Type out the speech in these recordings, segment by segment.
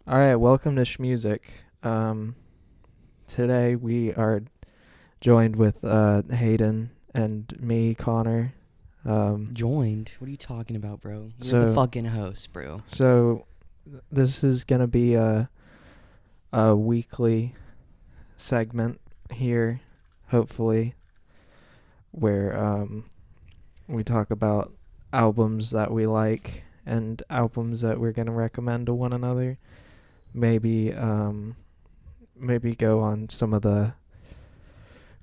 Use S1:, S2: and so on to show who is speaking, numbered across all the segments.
S1: All right, welcome to SCHMOOSIC. Today we are joined with Hayden and me, Connor.
S2: Joined? What are you talking about, bro? You're
S1: So-
S2: the fucking host, bro.
S1: This is gonna be a weekly segment here, hopefully, where we talk about albums that we like and albums that we're gonna recommend to one another. Maybe go on some of the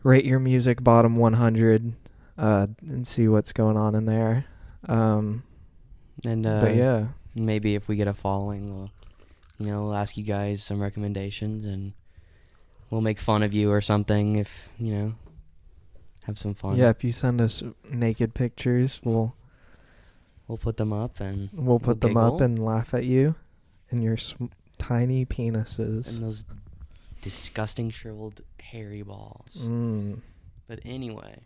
S1: rate your music bottom 100 and see what's going on in there.
S2: And
S1: But yeah,
S2: maybe if we get a following, we'll ask you guys some recommendations, and we'll make fun of you or something. If have some fun.
S1: yeah. If you send us naked pictures, we'll
S2: We'll put them up and
S1: put them up
S2: giggle.
S1: and laugh at you and your tiny penises.
S2: And those disgusting shriveled hairy balls. But anyway.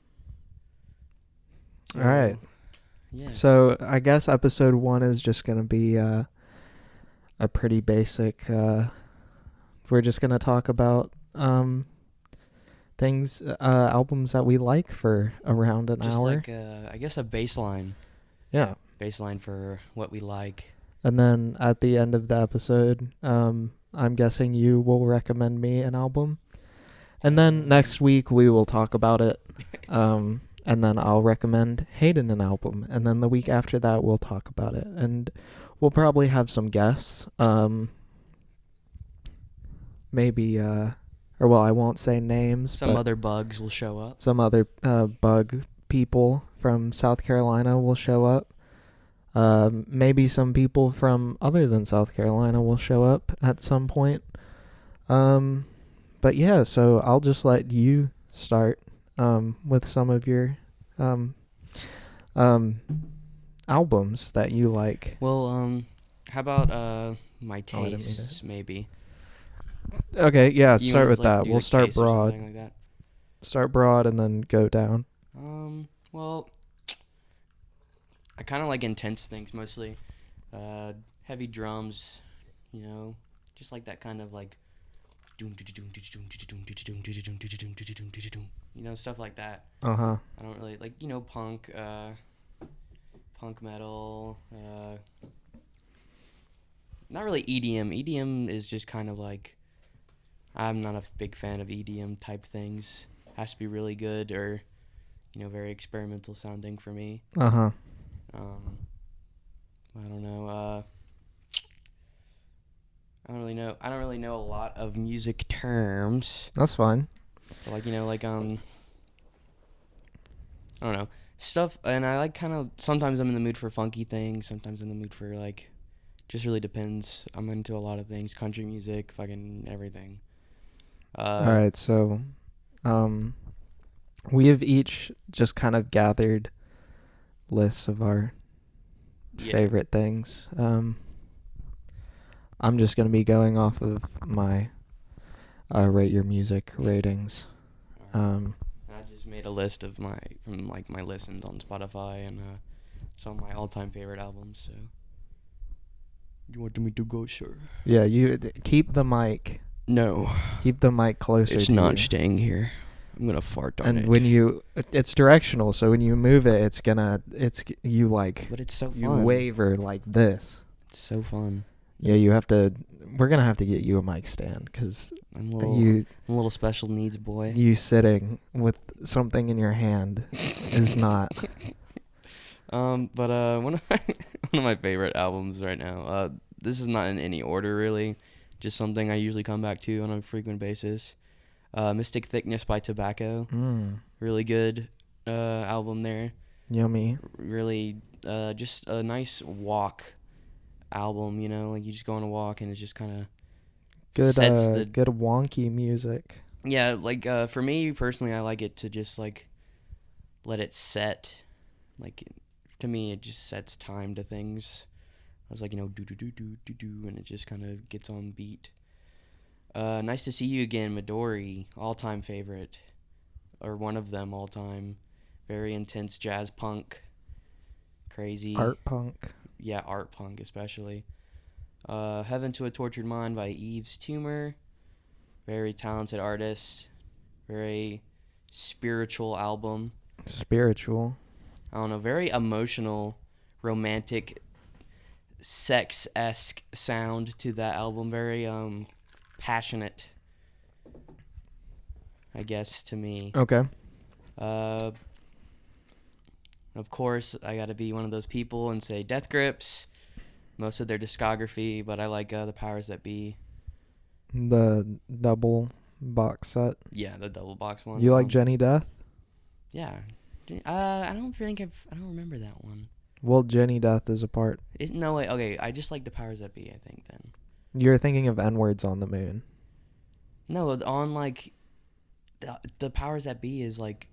S1: All right.
S2: Yeah.
S1: So I guess episode 1 is just gonna be a pretty basic. We're just gonna talk about things, albums that we like for around an
S2: Just
S1: hour.
S2: like I guess a baseline.
S1: Yeah.
S2: Baseline for what we like.
S1: And then at the end of the episode, I'm guessing you will recommend me an album. And then next week we will talk about it. And then I'll recommend Hayden an album. And then the week after that we'll talk about it. And we'll probably have some guests. Maybe, I won't say names.
S2: Some
S1: but
S2: other bugs will show up.
S1: some other bug people from South Carolina will show up. Maybe some people from other than South Carolina will show up at some point. But yeah, so I'll just let you start with some of your albums that you like.
S2: Well, how about my
S1: I didn't mean
S2: tastes, maybe?
S1: Okay, yeah,
S2: You
S1: start
S2: wanna,
S1: with
S2: like,
S1: that.
S2: do
S1: We'll
S2: the
S1: start
S2: case or
S1: broad.
S2: something like that?
S1: Start broad and then go down.
S2: Well, I kind of like intense things mostly. Heavy drums, just like that kind of like stuff like that.
S1: Uh-huh.
S2: I don't really like, punk metal, not really EDM. EDM is just kind of like, I'm not a big fan of EDM type things. Has to be really good or, very experimental sounding for me.
S1: Uh-huh.
S2: I don't know. I don't really know a lot of music terms.
S1: That's fine.
S2: But I don't know stuff, and I like kind of. Sometimes I'm in the mood for funky things. Sometimes in the mood for just really depends. I'm into a lot of things: country music, fucking everything.
S1: All right, so we have each just kind of gathered lists of our favorite things. I'm just going to be going off of my rate your music ratings.
S2: I just made a list of my listens on Spotify and some of my all-time favorite albums. So, you want me to go, sir?
S1: Yeah, you keep the mic.
S2: No,
S1: Keep the mic closer.
S2: it's
S1: to
S2: not
S1: you.
S2: staying here. I'm gonna fart on
S1: And
S2: it.
S1: when it's directional, so when you move it, you
S2: But it's so
S1: you
S2: fun.
S1: waver like this.
S2: It's so fun.
S1: Yeah, we're gonna have to get you a mic stand because
S2: I'm
S1: you
S2: a little special needs boy.
S1: you sitting with something in your hand is not.
S2: But one of my favorite albums right now. This is not in any order really, just something I usually come back to on a frequent basis. Mystic Thickness by Tobacco. Really good album there.
S1: Yummy.
S2: Really just a nice walk album, you just go on a walk and it just kind of
S1: Good
S2: sets
S1: good wonky music.
S2: Yeah, for me personally, I like it to just let it set. To me, it just sets time to things. I was do do do do do do, and it just kind of gets on beat. Nice to See You Again, Midori, all-time favorite, or one of them all-time. Very intense jazz punk, crazy
S1: Art punk.
S2: Yeah, art punk especially. Heaven to a Tortured Mind by Eves Tumor. Very talented artist. Very spiritual album.
S1: Spiritual.
S2: I don't know. Very emotional, romantic, sex-esque sound to that album. Very passionate, I guess, to me.
S1: Okay.
S2: Of course, I gotta be one of those people and say Death Grips. Most of their discography, but I like The Powers That Be.
S1: The double box set.
S2: Yeah, the double box one.
S1: You like Jenny Death?
S2: Yeah. I don't remember that one.
S1: Well, Jenny Death is a part.
S2: No, wait, okay, I just like The Powers That Be, I think, then.
S1: You're thinking of N-Words on the Moon.
S2: No, on, like, the Powers That Be is, like,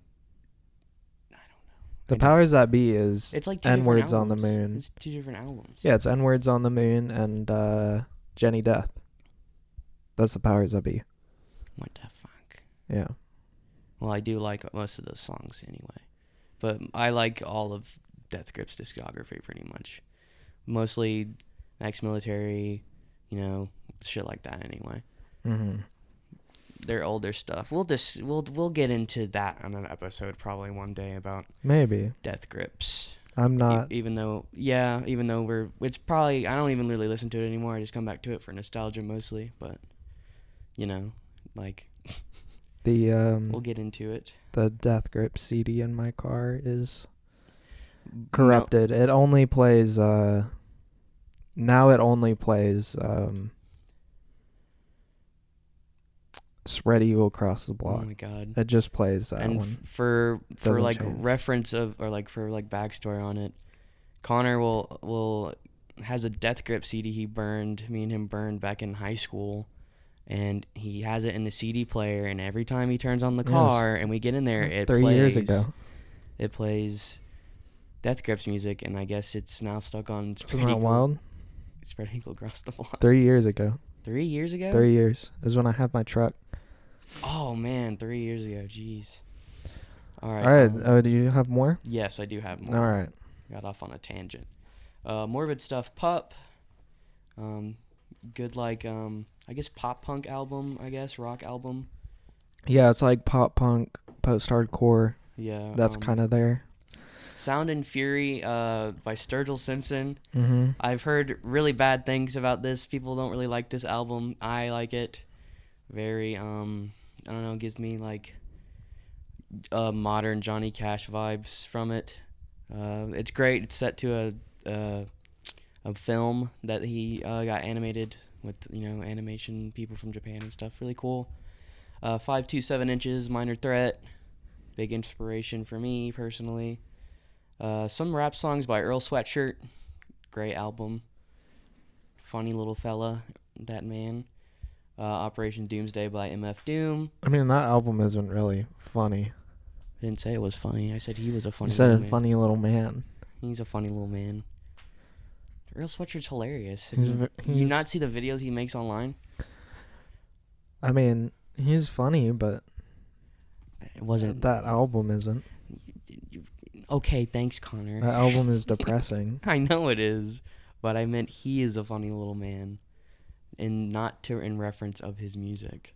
S2: I don't know.
S1: The Powers That Be is
S2: It's like two
S1: N-Words
S2: different
S1: on the
S2: albums.
S1: Moon.
S2: It's two different albums.
S1: Yeah, it's N-Words on the Moon and Jenny Death. That's the Powers That Be.
S2: What the fuck?
S1: Yeah.
S2: Well, I do like most of those songs anyway. But I like all of Death Grip's discography pretty much. Mostly ex-military, shit like that anyway.
S1: Mm-hmm.
S2: Their older stuff. We'll get into that on an episode probably one day about
S1: Maybe.
S2: Death Grips.
S1: I'm not.
S2: Even though it's probably, I don't even really listen to it anymore. I just come back to it for nostalgia mostly, but we'll get into it.
S1: The Death Grip CD in my car is corrupted. It only plays now it only plays Spread Eagle Across the Block.
S2: Oh my god.
S1: It just plays that
S2: and
S1: one.
S2: For
S1: Doesn't
S2: like
S1: change.
S2: reference of, or like for like backstory on it, Connor has a Death Grip CD he burned. Me and him burned back in high school, and he has it in the CD player. And every time he turns on the car and we get in there, it
S1: 3
S2: plays.
S1: years ago.
S2: It plays Death Grip's music, and I guess it's now stuck on Spread
S1: Isn't that wild?
S2: Eagle Across the Block.
S1: 3 years ago.
S2: 3 years ago?
S1: 3 years is when I had my truck.
S2: Oh man, 3 years ago. Jeez. All right.
S1: All right. Do you have more?
S2: Yes, I do have more.
S1: All right.
S2: Got off on a tangent. Morbid Stuff Pup. Good, like, I guess pop punk album, rock album.
S1: Yeah, it's like pop punk, post-hardcore.
S2: Yeah.
S1: That's kind of there.
S2: Sound and Fury by Sturgill Simpson.
S1: Mm-hmm.
S2: I've heard really bad things about this. People don't really like this album. I like it. Very, I don't know, gives me, like, modern Johnny Cash vibes from it. It's great. It's set to a film that he got animated with, animation people from Japan and stuff. Really cool. 5'2", 7" Minor Threat. Big inspiration for me personally. Some rap songs by Earl Sweatshirt. Great album. Funny little fella, that man. Operation Doomsday by MF Doom.
S1: I mean, that album isn't really funny.
S2: I didn't say it was funny. I said he was a funny
S1: You said
S2: little
S1: a
S2: man.
S1: funny little man.
S2: He's a funny little man. Earl Sweatshirt's hilarious.
S1: He's
S2: You not see the videos he makes online?
S1: I mean, he's funny, but
S2: It wasn't.
S1: that album isn't.
S2: Okay, thanks, Connor.
S1: That album is depressing.
S2: I know it is, but I meant he is a funny little man, and not in reference of his music.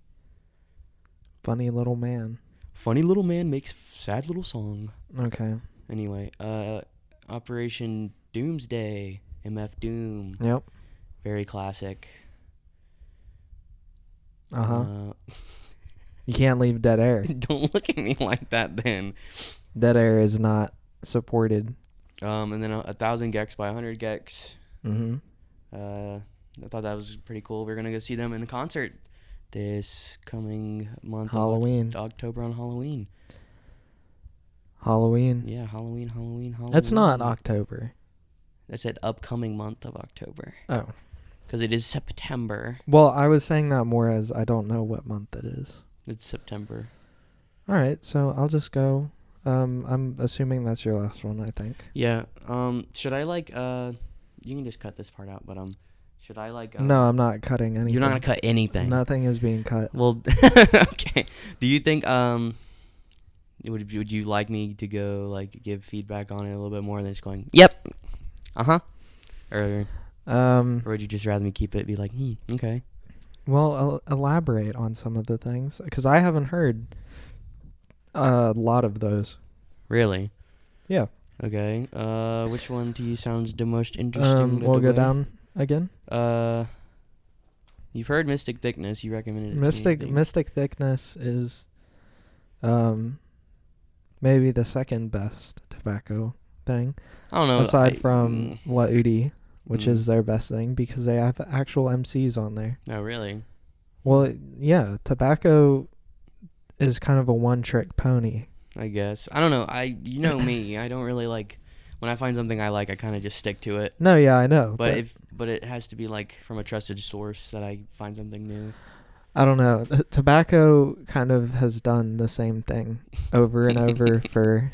S1: Funny little man.
S2: Funny little man makes sad little song.
S1: Okay.
S2: Anyway, Operation Doomsday, MF Doom.
S1: Yep.
S2: Very classic.
S1: Uh-huh. You can't leave Dead Air.
S2: Don't look at me like that then.
S1: Dead Air is not supported.
S2: And then 1,000 Gex by 100 Gex.
S1: Mm-hmm.
S2: I thought that was pretty cool. We're going to go see them in a concert this coming month.
S1: Halloween.
S2: October on Halloween.
S1: Halloween.
S2: Yeah, Halloween.
S1: It's not October.
S2: I said upcoming month of October.
S1: Oh.
S2: Because it is September.
S1: Well, I was saying that more as I don't know what month it is.
S2: It's September.
S1: All right, so I'll just go. I'm assuming that's your last one, I think.
S2: Yeah. Should I you can just cut this part out, but should I
S1: No, I'm not cutting anything.
S2: You're not gonna cut anything.
S1: Nothing is being cut.
S2: Well, okay. Do you think would you like me to go give feedback on it a little bit more than just going, yep, or Or would you just rather me keep it? Be like, okay.
S1: Well, I'll elaborate on some of the things because I haven't heard a lot of those.
S2: Really?
S1: Yeah.
S2: Okay. Which one to you sounds the most interesting?
S1: We'll go down again.
S2: You've heard Mystic Thickness. You recommended it to me, I think.
S1: Mystic Thickness is, maybe the second best tobacco thing.
S2: I don't know.
S1: Aside from La Udi, which is their best thing because they have actual MCs on there.
S2: Oh, really?
S1: Well, yeah, tobacco is kind of a one-trick pony.
S2: I guess. I don't know. You know me. I don't really like when I find something I like. I kind of just stick to it.
S1: No, yeah, I know.
S2: But it has to be like from a trusted source that I find something new.
S1: I don't know. Tobacco kind of has done the same thing over and over for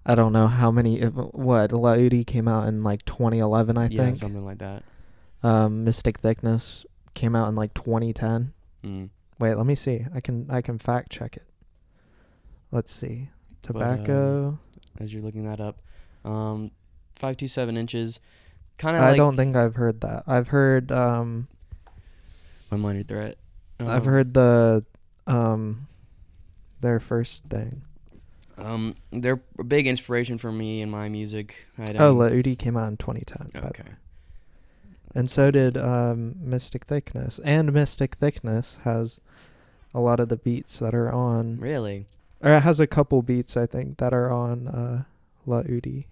S1: I don't know how many. What La Udi came out in like 2011, I think.
S2: Yeah, something like that.
S1: Mystic Thickness came out in like 2010. Wait, let me see. I can fact check it. Let's see. Tobacco.
S2: As you're looking that up, 527 inches. Kind
S1: of. I don't think I've heard that. I've heard.
S2: My Minor Threat.
S1: I've heard the their first thing.
S2: They're a big inspiration for me in my music.
S1: La Udi came out in 2010.
S2: Okay.
S1: And so did Mystic Thickness. And Mystic Thickness has a lot of the beats that are on...
S2: Really?
S1: Or it has a couple beats, I think, that are on La Udi.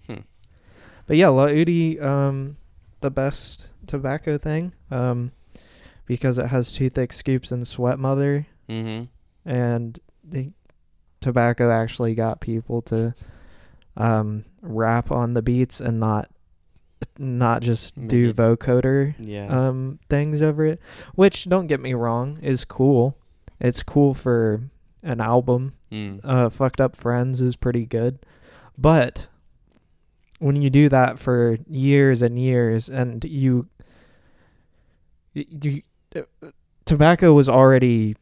S1: But yeah, La Udi, the best tobacco thing, because it has Too Thick Scoops and Sweat Mother. Mm-hmm. And the tobacco actually got people to rap on the beats and not just do vocoder things over it, which, don't get me wrong, is cool. It's cool for an album. Fucked Up Friends is pretty good, but when you do that for years and years, and you tobacco was already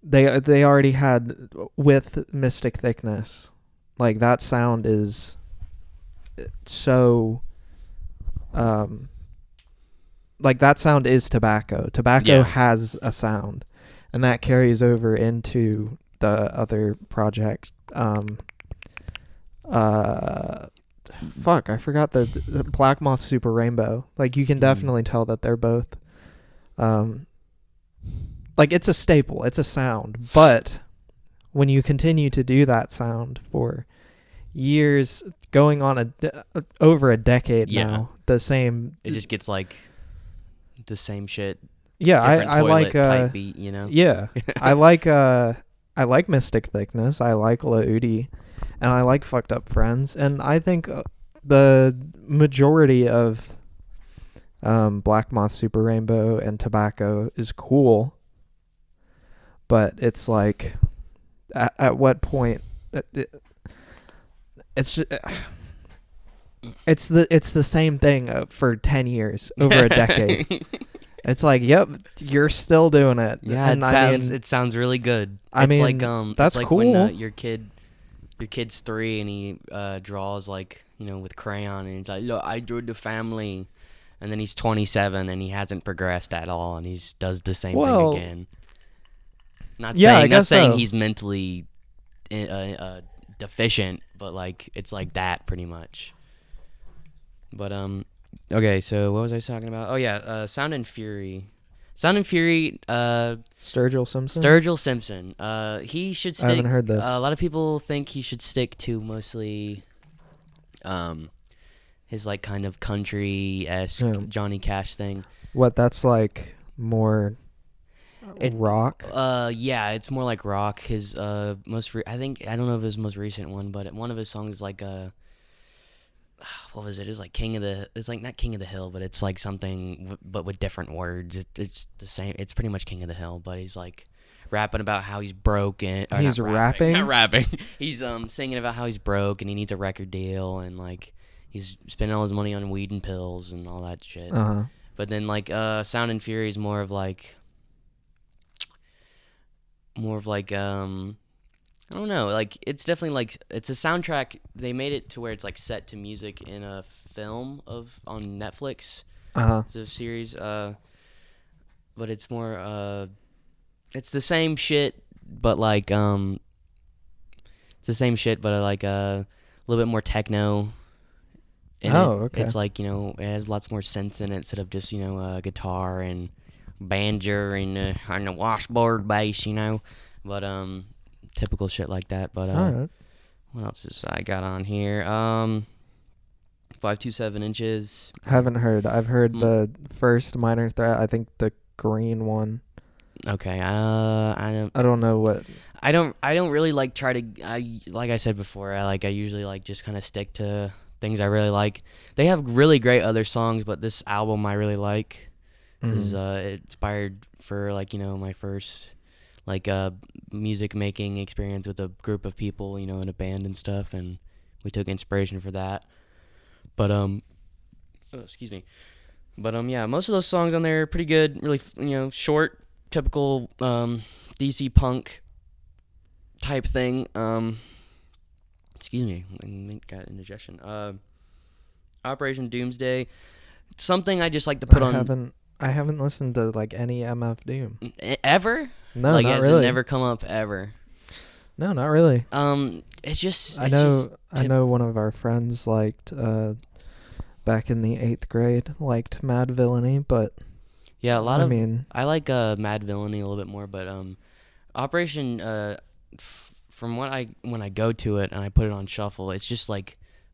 S1: they already had with Mystic Thickness, like that sound is so like that sound is tobacco. Tobacco has a sound, and that carries over into the other projects. Fuck, I forgot the Black Moth Super Rainbow. Like, you can definitely tell that they're both like, it's a staple, it's a sound, but when you continue to do that sound for years, going on over a decade now, the same,
S2: it just gets like the same shit.
S1: Yeah, I like
S2: type beat, you know.
S1: Yeah, I like Mystic Thickness. I like La Udi, and I like Fucked Up Friends, and I think the majority of Black Moth Super Rainbow and Tobacco is cool, but it's like, at what point? It's just, it's the same thing for 10 years, over a decade. It's like, yep, you're still doing it.
S2: Yeah, and it sounds really good.
S1: That's
S2: it's like
S1: cool.
S2: When your kid's 3 and he draws, like, you know, with crayon, and he's like, look, I drew the family, and then he's 27 and he hasn't progressed at all, and he does the same thing again. Not saying he's mentally deficient, but like, it's like that pretty much. But okay, so what was I talking about? Oh yeah, Sound and Fury.
S1: Sturgill
S2: Simpson. He should stick.
S1: I haven't heard this.
S2: A lot of people think he should stick to mostly his like kind of country-esque Johnny Cash thing.
S1: What, that's like more rock?
S2: Yeah, it's more like rock. His I don't know if his most recent one, but one of his songs is like what was it? It's like it's like not King of the Hill, but it's like something, but with different words. It's the same. It's pretty much King of the Hill, but he's like rapping about how he's broke and
S1: he's rapping.
S2: Not rapping. He's singing about how he's broke and he needs a record deal, and like he's spending all his money on weed and pills and all that shit. But then like Sound and Fury is more of like I don't know, like, it's definitely like, it's a soundtrack. They made it to where it's like set to music in a film on Netflix.
S1: Uh-huh.
S2: It's a series, but it's more it's the same shit, but like it's the same shit, but like a little bit more techno.
S1: Okay.
S2: It's like, it has lots more synths in it instead of just guitar and banjo and the washboard bass, but typical shit like that. But
S1: All right.
S2: what else is I got on here? 527 inches.
S1: Haven't heard. I've heard the first Minor Threat. I think the green one.
S2: Okay. I
S1: don't know what.
S2: I don't really like try to. Like I said before. I usually like just kind of stick to things I really like. They have really great other songs, but this album I really like. Is it inspired for my first music making experience with a group of people, in a band and stuff, and we took inspiration for that. But excuse me. But yeah, most of those songs on there are pretty good. Really, short, typical DC punk type thing. Excuse me, I got indigestion. Operation Doomsday. Something I just like to put on.
S1: I haven't listened to any MF Doom.
S2: Ever?
S1: No, not
S2: has
S1: really.
S2: It never come up ever?
S1: No, not really.
S2: It's just.
S1: I know one of our friends liked back in the 8th grade liked Mad Villainy, but
S2: yeah, I like Mad Villainy a little bit more, but Operation from when I go to it and I put it on shuffle, it's just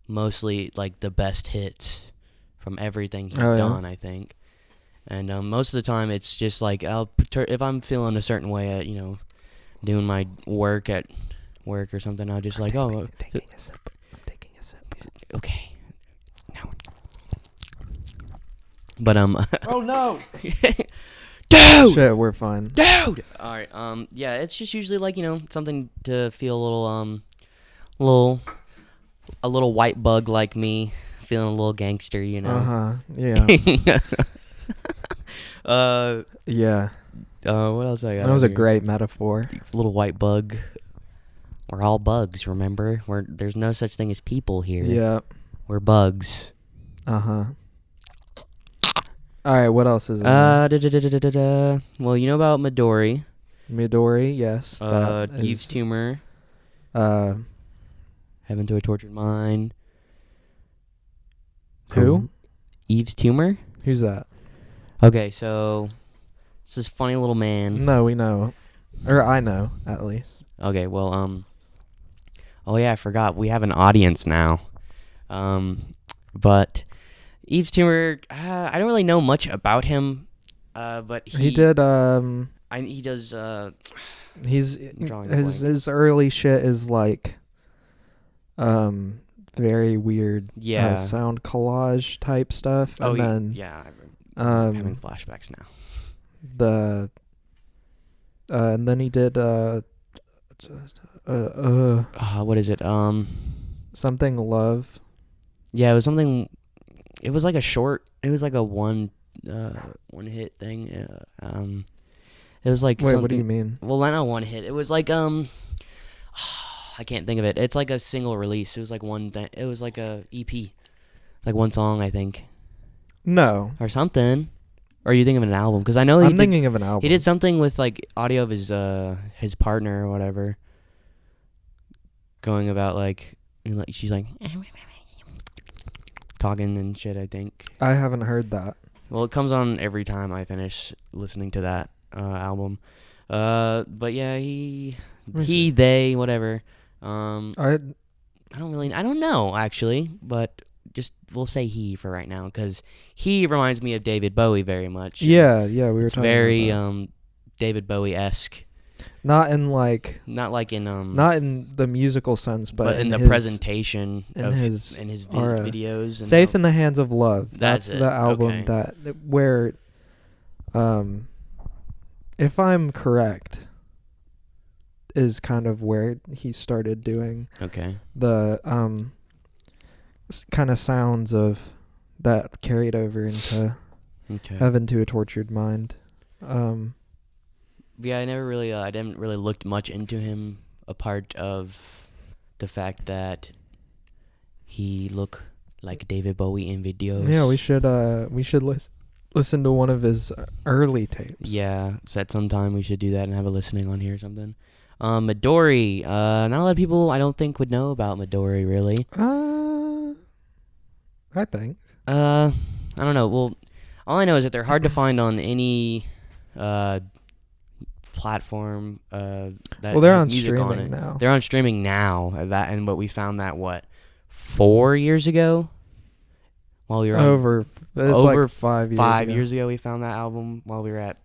S2: mostly the best hits from everything he's done, I think. And most of the time it's just if I'm feeling a certain way at doing my work at work or something, I'll just
S1: I'm taking a sip.
S2: Okay. Now. But
S1: oh no.
S2: Dude!
S1: Shit, we're fine.
S2: Dude! Alright, yeah, it's just usually something to feel a little white bug like me, feeling a little gangster,
S1: Uh-huh, yeah. Yeah.
S2: What else I got?
S1: That was a great metaphor.
S2: Little white bug. We're all bugs, remember? There's no such thing as people here.
S1: Yeah.
S2: We're bugs.
S1: Uh-huh. All right, what else is
S2: Well, you know about Midori.
S1: Midori, yes.
S2: Eve's Tumor. Heaven to a Tortured Mind.
S1: Who?
S2: Eve's Tumor?
S1: Who's that?
S2: Okay, so it's this funny little man.
S1: No, we know. Or I know, at least.
S2: Okay, well, oh yeah, I forgot. We have an audience now. But Eve's Tumor, I don't really know much about him. But
S1: he did,
S2: he does,
S1: his early shit is very weird sound collage type stuff.
S2: Oh,
S1: and then
S2: yeah. I'm having flashbacks now.
S1: And then he did
S2: what is it?
S1: Something Love.
S2: Yeah, it was something. It was like a short. It was like a one hit thing. It was like.
S1: Wait, what do you mean?
S2: Well, not one hit. It was like I can't think of it. It's like a single release. It was like one thing. It was like a EP. It's like one song, I think.
S1: No.
S2: Or something. Or are you thinking of an album? Because I know
S1: I'm thinking of an album.
S2: He did something with audio of his partner or whatever. Going about she's talking and shit, I think.
S1: I haven't heard that.
S2: Well, it comes on every time I finish listening to that album. But yeah, they, whatever. I don't know actually, but just we'll say he for right now because he reminds me of David Bowie very much.
S1: Yeah, we were talking
S2: very
S1: about
S2: David Bowie-esque.
S1: Not in
S2: not
S1: in the musical sense, but
S2: in the presentation of his videos. And
S1: Safe in the Hands of Love.
S2: That's
S1: the album where, if I'm correct, is kind of where he started doing the kind of sounds of that carried over into Heaven to a Tortured Mind.
S2: Yeah, I didn't really look much into him apart of the fact that he looked like David Bowie in videos.
S1: Yeah, we should listen to one of his early tapes.
S2: Yeah, so at some time we should do that and have a listening on here or something. Midori. Not a lot of people I don't think would know about Midori really.
S1: I think.
S2: I don't know. Well, all I know is that they're hard to find on any platform that
S1: they're
S2: has
S1: on
S2: music on
S1: streaming
S2: it.
S1: now.
S2: They're on streaming now. But we found that 4 years ago. While we were
S1: over like 5 years.
S2: 5
S1: ago.
S2: years ago, we found that album while we were at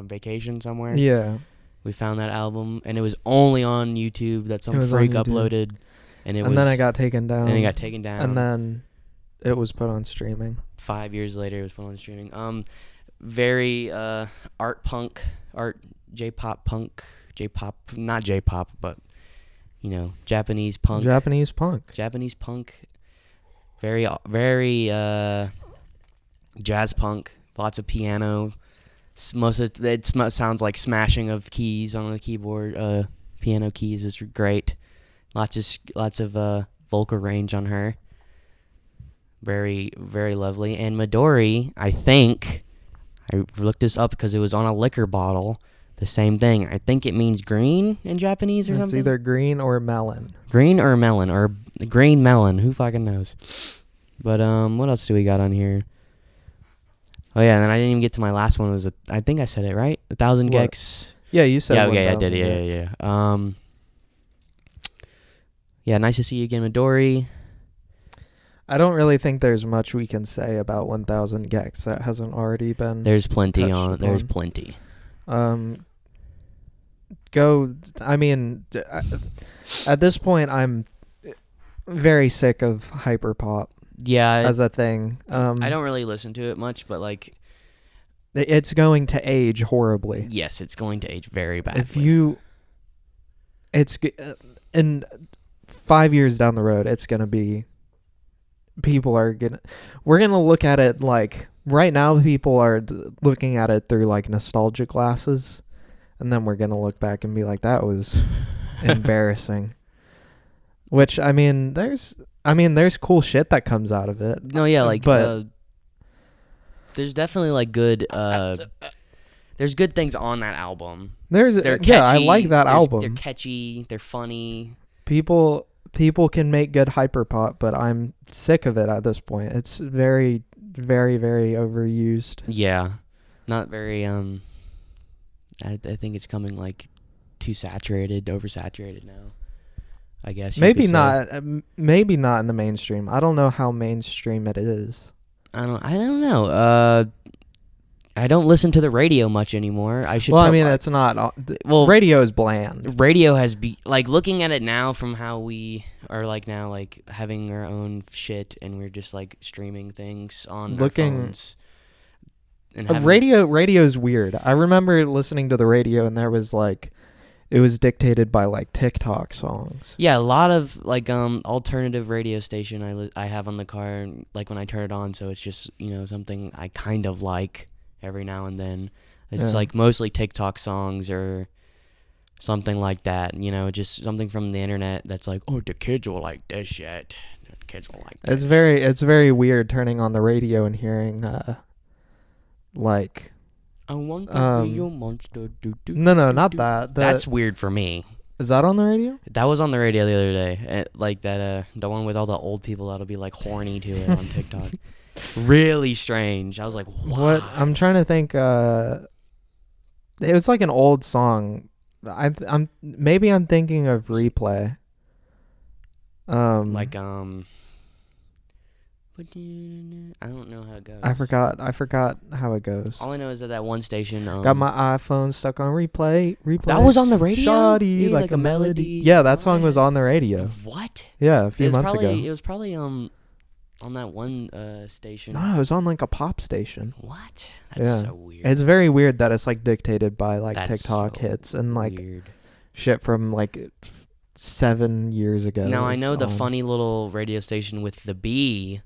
S2: vacation somewhere.
S1: Yeah.
S2: We found that album, and it was only on YouTube that some
S1: It was
S2: freak
S1: on YouTube.
S2: uploaded, and
S1: then it got taken down.
S2: And it got taken down.
S1: And then it was put on streaming.
S2: 5 years later, it was put on streaming. Very J-pop punk, not J-pop, but Japanese punk. Japanese punk. Very, very jazz punk. Lots of piano. Most of it sounds like smashing of keys on the keyboard. Piano keys is great. Lots of vocal range on her. Very, very lovely. And Midori, I think, I looked this up because it was on a liquor bottle. The same thing. I think it means green in Japanese or something.
S1: It's either green or melon.
S2: Green or melon, or green melon. Who fucking knows? But what else do we got on here? Oh yeah, and then I didn't even get to my last one. I think I said it right. 1,000
S1: What?
S2: gecs.
S1: Yeah, you said.
S2: Yeah, okay, I
S1: 1,000
S2: did.
S1: gecs.
S2: Yeah. Yeah, nice to see you again, Midori.
S1: I don't really think there's much we can say about 1,000 gecs that hasn't already been.
S2: There's plenty
S1: touched
S2: on. There's
S1: upon.
S2: plenty.
S1: At this point, I'm very sick of hyperpop
S2: Yeah,
S1: as a thing.
S2: I don't really listen to it much, but like,
S1: it's going to age horribly.
S2: yes, it's going to age very badly.
S1: In 5 years down the road, it's gonna be. We're gonna look at it like right now. People are looking at it through like nostalgia glasses, and then we're gonna look back and be like, "That was embarrassing." Which there's cool shit that comes out of it.
S2: No, yeah, like,
S1: but
S2: there's definitely like good. There's good things on that album.
S1: they're
S2: catchy.
S1: I like that album.
S2: They're catchy. They're funny.
S1: People can make good hyperpop, but I'm sick of it at this point. It's very, very, very overused.
S2: Yeah, not very. I think it's coming like too oversaturated now. I guess
S1: Maybe not in the mainstream. I don't know how mainstream it is.
S2: I don't know. I don't listen to the radio much anymore.
S1: It's not. Radio is bland.
S2: Radio has looking at it now from how we are like now, like having our own shit, and we're just like streaming things on our phones. And
S1: Radio is weird. I remember listening to the radio, and there was like, it was dictated by like TikTok songs.
S2: Yeah, a lot of like alternative radio station I have on the car, like when I turn it on, so it's just something I kind of like. Every now and then, it's like mostly TikTok songs or something like that. Just something from the internet that's like, oh, the kids will like this shit. The kids will like this.
S1: It's very weird turning on the radio and hearing like.
S2: I want to be your monster.
S1: No, not that.
S2: That's weird for me.
S1: Is that on the radio?
S2: That was on the radio the other day. Like that, the one with all the old people that'll be like horny to it on TikTok. Really strange. I was like, what?
S1: I'm trying to think. It was like an old song. I'm thinking of Replay.
S2: I don't know how it goes.
S1: I forgot how it goes.
S2: All I know is that one station
S1: got my iPhone stuck on replay.
S2: That was on the radio.
S1: Shoddy, like a melody. Yeah, that song was on the radio.
S2: What?
S1: Yeah, a few months ago.
S2: It was probably on that one station.
S1: No, it was on like a pop station.
S2: What? That's so weird.
S1: It's very weird that it's like dictated by like
S2: That's
S1: TikTok
S2: so
S1: hits and like
S2: weird.
S1: Shit from like 7 years ago.
S2: Now I know the funny little radio station with the B.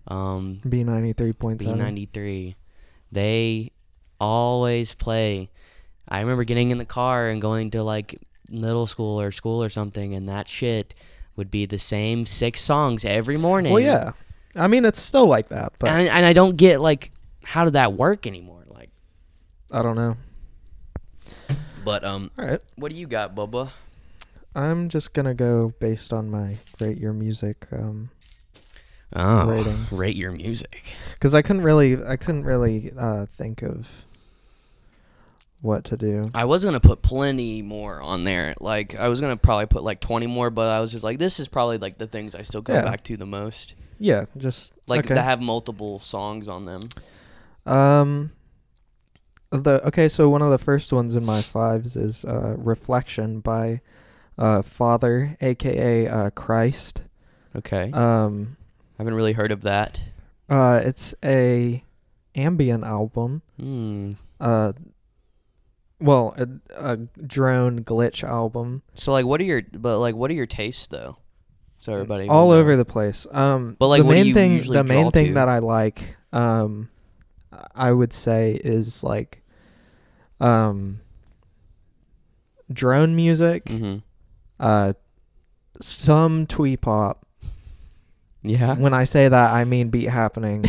S1: B93.7.
S2: B93. They always play. I remember getting in the car and going to like middle school or something, and that shit would be the same 6 songs every morning.
S1: Well, yeah. I mean, it's still like that, but
S2: and I don't get like how did that work anymore? Like
S1: I don't know.
S2: But
S1: All right.
S2: what do you got, Bubba?
S1: I'm just gonna go based on my rate your music ratings.
S2: Rate your music.
S1: Because I couldn't really think of what to do.
S2: I was gonna put plenty more on there. Like I was gonna probably put like 20 more, but I was just like, this is probably like the things I still go back to the most.
S1: Yeah, just
S2: Like
S1: okay.
S2: that have multiple songs on them.
S1: So one of the first ones in my fives is Reflection by Father, aka Christ.
S2: Okay. Haven't really heard of that.
S1: It's a ambient album. Well, a drone glitch album.
S2: So like what are your tastes though? So everybody
S1: all over the place.
S2: But like
S1: the
S2: what
S1: main
S2: do you
S1: thing
S2: usually
S1: the main
S2: draw
S1: thing
S2: to?
S1: that I like I would say is like drone music, some twee pop.
S2: Yeah.
S1: When I say that, I mean beat happening.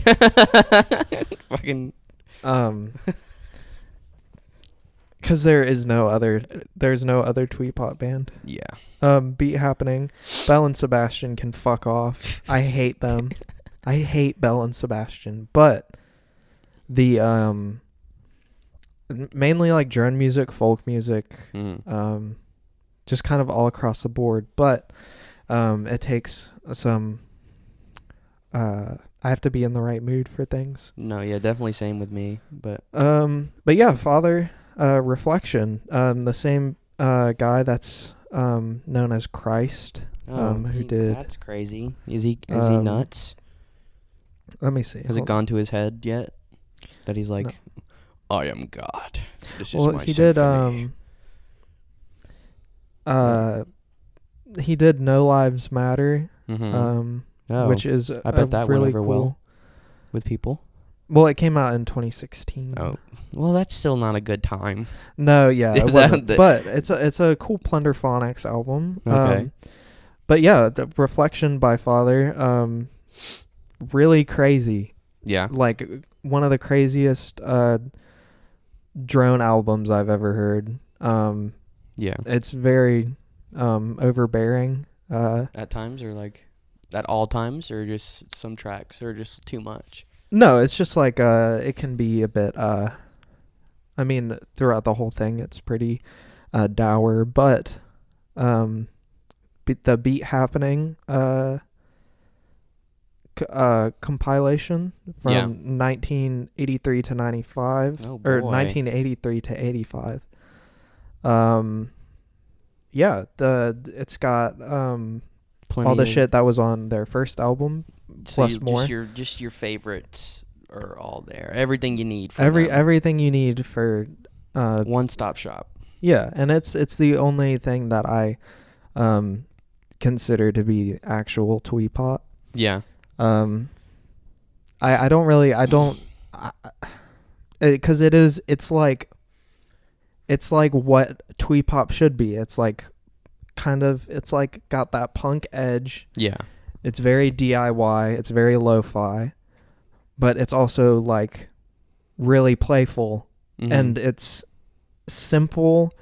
S2: Fucking
S1: because there's no other twee pop band.
S2: yeah.
S1: Beat happening. Belle and Sebastian can fuck off. I hate them. I hate Belle and Sebastian, but the mainly like drone music, folk music, just kind of all across the board. But it takes some. I have to be in the right mood for things.
S2: No, yeah, definitely same with me. But
S1: yeah, Father, Reflection. The same guy that's known as Christ. Who did?
S2: That's crazy. Is he nuts?
S1: Let me see.
S2: Has it gone to his head yet? That he's like,
S1: No.
S2: I am God. This
S1: Well,
S2: is my
S1: he
S2: symphony.
S1: did. He did No Lives Matter. Which is
S2: I bet that
S1: really
S2: went over
S1: cool.
S2: well with people.
S1: Well, it came out in 2016.
S2: Oh, well, that's still not a good time.
S1: No, yeah, it wasn't. But it's a cool Plunderphonics album.
S2: Okay.
S1: But yeah, the Reflection by Father, really crazy.
S2: Yeah.
S1: Like one of the craziest drone albums I've ever heard.
S2: Yeah.
S1: It's very overbearing.
S2: At times, or like at all times, or just some tracks, or just too much.
S1: No, it's just like it can be a bit I mean, throughout the whole thing it's pretty dour, but the Beat Happening compilation from 1983 to 95 or 1983 to 85. Yeah, it's got
S2: Plenty
S1: all the
S2: of,
S1: shit that was on their first album plus more.
S2: Just your favorites are all there. Everything you need. For
S1: Everything you need for
S2: one-stop shop.
S1: Yeah, and it's the only thing that I consider to be actual twee pop.
S2: Yeah.
S1: I don't because it's like what twee pop should be. It's like it's like got that punk edge.
S2: Yeah.
S1: It's very DIY, it's very lo-fi, but it's also like really playful, and it's simple,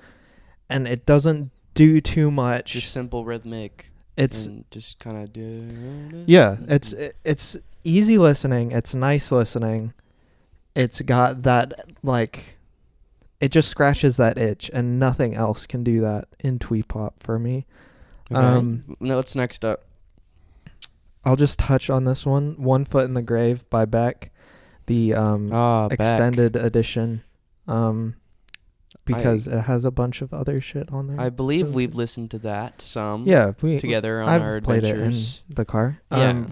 S1: and it doesn't do too much.
S2: Just simple rhythmic.
S1: It's
S2: just kind of
S1: it's easy listening. It's nice listening. It's got that like, it just scratches that itch, and nothing else can do that in twee pop for me.
S2: Okay. No, what's next up?
S1: I'll just touch on this one. One Foot in the Grave by Beck, the extended edition, because it has a bunch of other shit on there.
S2: I believe we've listened to that some.
S1: Yeah,
S2: together on
S1: I've
S2: our
S1: played
S2: adventures.
S1: it in the car.
S2: Yeah.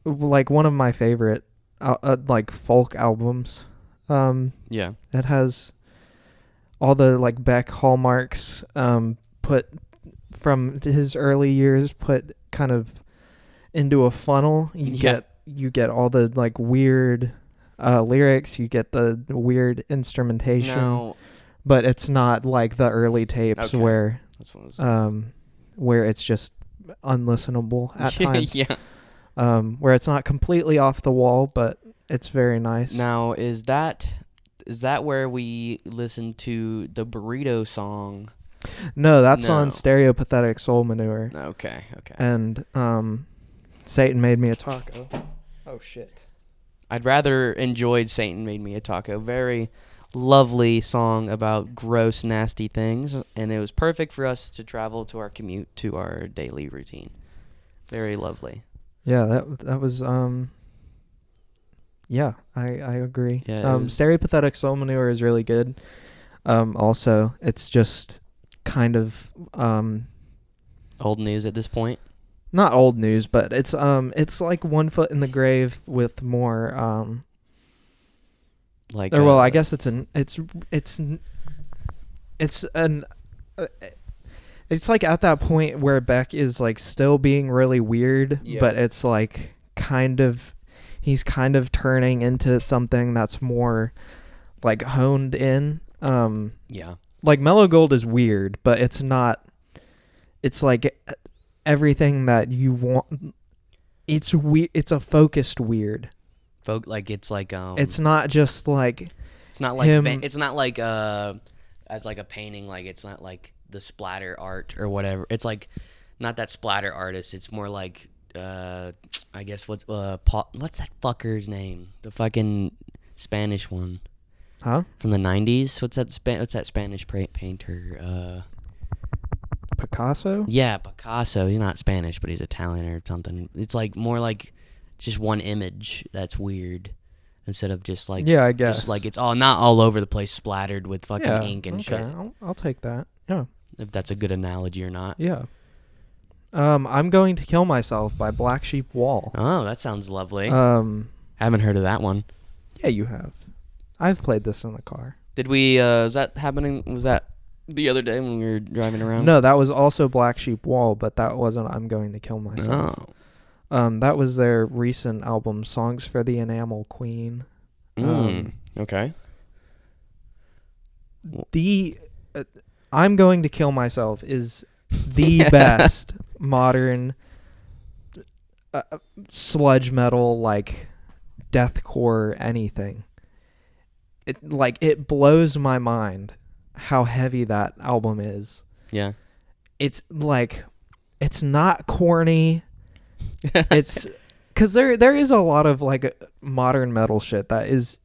S1: Like one of my favorite like folk albums.
S2: Yeah.
S1: It has all the like Beck hallmarks put from his early years, put kind of into a funnel. You get all the like weird lyrics, you get the weird instrumentation, but it's not like the early tapes where
S2: that's what it was.
S1: where it's just unlistenable at times.
S2: Yeah.
S1: where it's not completely off the wall, but it's very nice.
S2: Now, is that where we listen to the burrito song?
S1: No, that's
S2: No.
S1: on Stereo Pathetic Soul Manure.
S2: Okay.
S1: And Satan Made Me a Taco. Oh shit.
S2: I'd rather enjoyed Satan Made Me a Taco. Very lovely song about gross, nasty things, and it was perfect for us to travel to our commute to our daily routine. Very lovely.
S1: Yeah, that was yeah, I agree.
S2: Yeah,
S1: Stereo Pathetic Soul Manure is really good. Also, it's just kind of
S2: old news at this point.
S1: not old news, but it's like One Foot in the Grave with more
S2: Like,
S1: or well, I guess it's like at that point where Beck is like still being really weird,
S2: Yeah.
S1: but it's like he's kind of turning into something that's more like honed in.
S2: yeah.
S1: Like Mellow Gold is weird, but it's not. It's like everything that you want. It's It's a focused weird.
S2: It's like
S1: It's not just like.
S2: It's not like
S1: him.
S2: it's not like as like a painting. Like it's not like the splatter art or whatever. It's like not that splatter artist. It's more like I guess what's that fucker's name? The fucking Spanish one.
S1: Huh?
S2: From the 90s? What's that Spanish painter?
S1: Picasso?
S2: Yeah, Picasso. He's not Spanish, but he's Italian or something. It's like more like just one image that's weird instead of just like
S1: Yeah, I guess.
S2: just like it's not all over the place splattered with fucking ink and shit.
S1: I'll take that. Yeah.
S2: If that's a good analogy or not.
S1: Yeah. I'm Going to Kill Myself by Black Sheep Wall.
S2: Oh, that sounds lovely.
S1: Haven't
S2: heard of that one.
S1: Yeah, you have. I've played this in the car.
S2: Did we was that happening? Was that the other day when we were driving around?
S1: No, that was also Black Sheep Wall, but that wasn't I'm Going to Kill Myself.
S2: Oh.
S1: That was their recent album, Songs for the Enamel Queen.
S2: Okay.
S1: The I'm Going to Kill Myself is the best modern sludge metal, like deathcore anything. It blows my mind how heavy that album is.
S2: Yeah.
S1: It's like, it's not corny. It's because there is a lot of like modern metal shit that is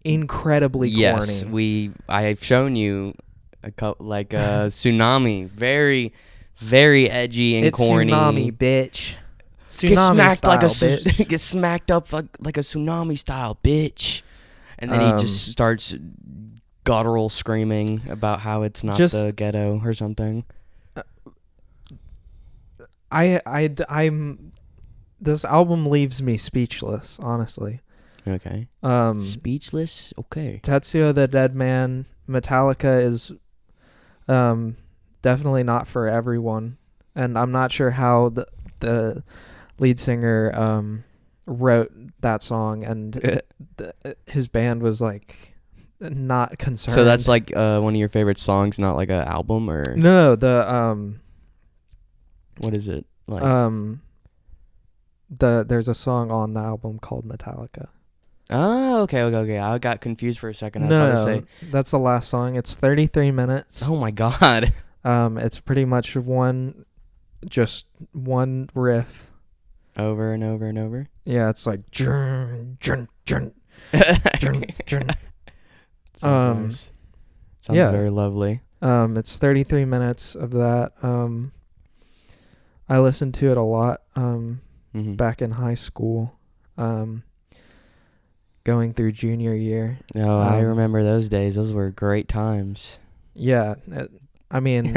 S1: incredibly
S2: Yes,
S1: corny.
S2: I've shown you a couple like Tsunami, very, very edgy and
S1: It's
S2: corny.
S1: Tsunami, bitch.
S2: Get
S1: Tsunami
S2: smacked
S1: style,
S2: like
S1: bitch.
S2: get smacked up like a tsunami style, bitch. And then he just starts guttural screaming about how it's not the ghetto or something.
S1: I'm this album leaves me speechless, honestly.
S2: Okay. Speechless? Okay.
S1: Tetsuo the Dead Man, Metallica is definitely not for everyone. And I'm not sure how the lead singer wrote that song and his band was like not concerned.
S2: So that's like one of your favorite songs, not like an album or
S1: No, the
S2: what is it? Like
S1: there's a song on the album called Metallica.
S2: Oh, okay. I got confused for a second.
S1: No, that's the last song. It's 33 minutes.
S2: Oh my god.
S1: It's pretty much one riff.
S2: Over and over and over.
S1: Yeah, it's like jun, jun, jun, jun, jun.
S2: Sounds nice. Sounds very lovely.
S1: It's 33 minutes of that. I listened to it a lot back in high school, going through junior year.
S2: Oh, I remember those days. Those were great times.
S1: Yeah, I mean,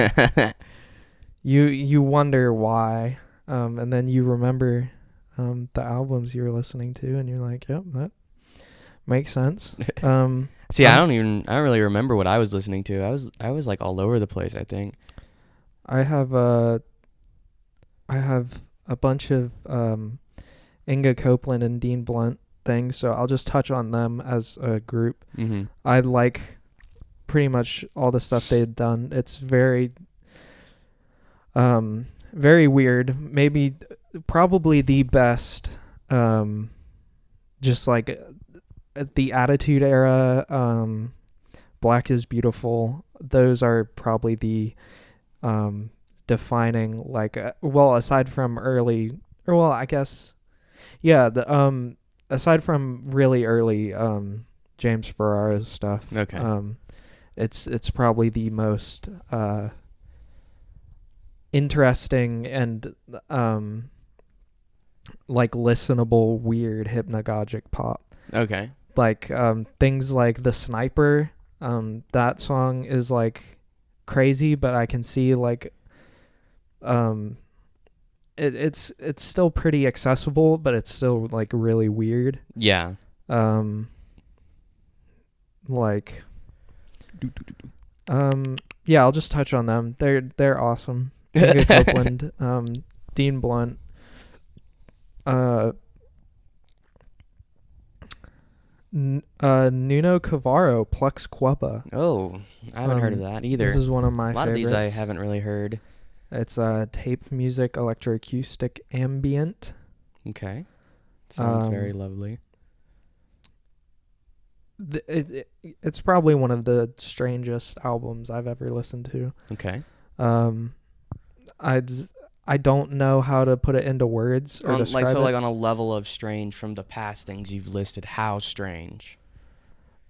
S1: you wonder why, and then you remember the albums you were listening to, and you're like, yep, that makes sense.
S2: See, I don't really remember what I was listening to. I was like all over the place, I think.
S1: I have a bunch of Inga Copeland and Dean Blunt things, so I'll just touch on them as a group.
S2: Mm-hmm.
S1: I like pretty much all the stuff they've done. It's very very weird, maybe probably the best, just like the Attitude Era, Black is Beautiful. Those are probably the defining, like, well, aside from early, or well, I guess, yeah, the aside from really early James Ferrara's stuff.
S2: Okay.
S1: It's probably the most interesting and like listenable, weird, hypnagogic pop.
S2: Okay.
S1: Like things like The Sniper, that song is like crazy, but I can see like it's still pretty accessible, but it's still like really weird.
S2: Yeah.
S1: Like yeah, I'll just touch on them. They're awesome. Inga Copeland, Dean Blunt, Nuno Cavaro, Plux Quepa.
S2: Oh, I haven't heard of that either.
S1: This is one of my
S2: a lot
S1: favorites.
S2: of these I haven't really heard.
S1: It's tape music, electroacoustic, ambient.
S2: Okay. Sounds very lovely.
S1: It's probably one of the strangest albums I've ever listened to.
S2: Okay.
S1: I don't know how to put it into words or describe it.
S2: Like on a level of strange from the past things you've listed, how strange?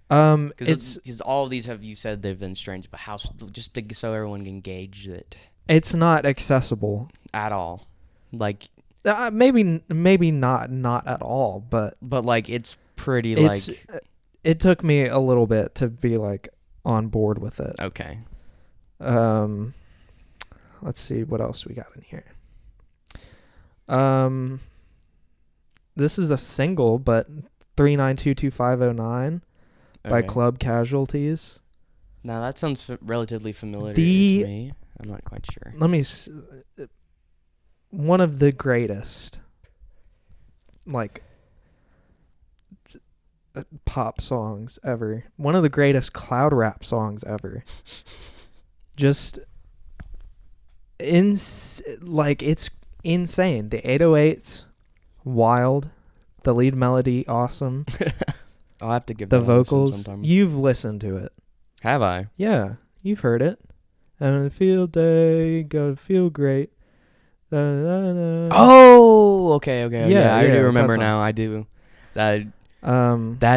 S1: Because
S2: all of these you said they've been strange, but how so everyone can gauge it.
S1: It's not accessible
S2: At all, like
S1: maybe not at all, but
S2: like it's pretty
S1: it's,
S2: like.
S1: It took me a little bit to be like on board with it.
S2: Okay.
S1: Let's see what else we got in here. This is a single, but 3922509 by Club Casualties.
S2: Now that sounds relatively familiar to me. I'm not quite sure.
S1: One of the greatest, like, pop songs ever. One of the greatest cloud rap songs ever. Just like, it's insane. The 808s, wild. The lead melody, awesome.
S2: I'll have to give
S1: the
S2: that
S1: vocals.
S2: sometime.
S1: You've listened to it.
S2: Have I?
S1: Yeah, you've heard it. And a field day, gotta feel great. Da, da, da.
S2: Oh, okay. Yeah, I do
S1: it's
S2: remember
S1: that
S2: now. I do. That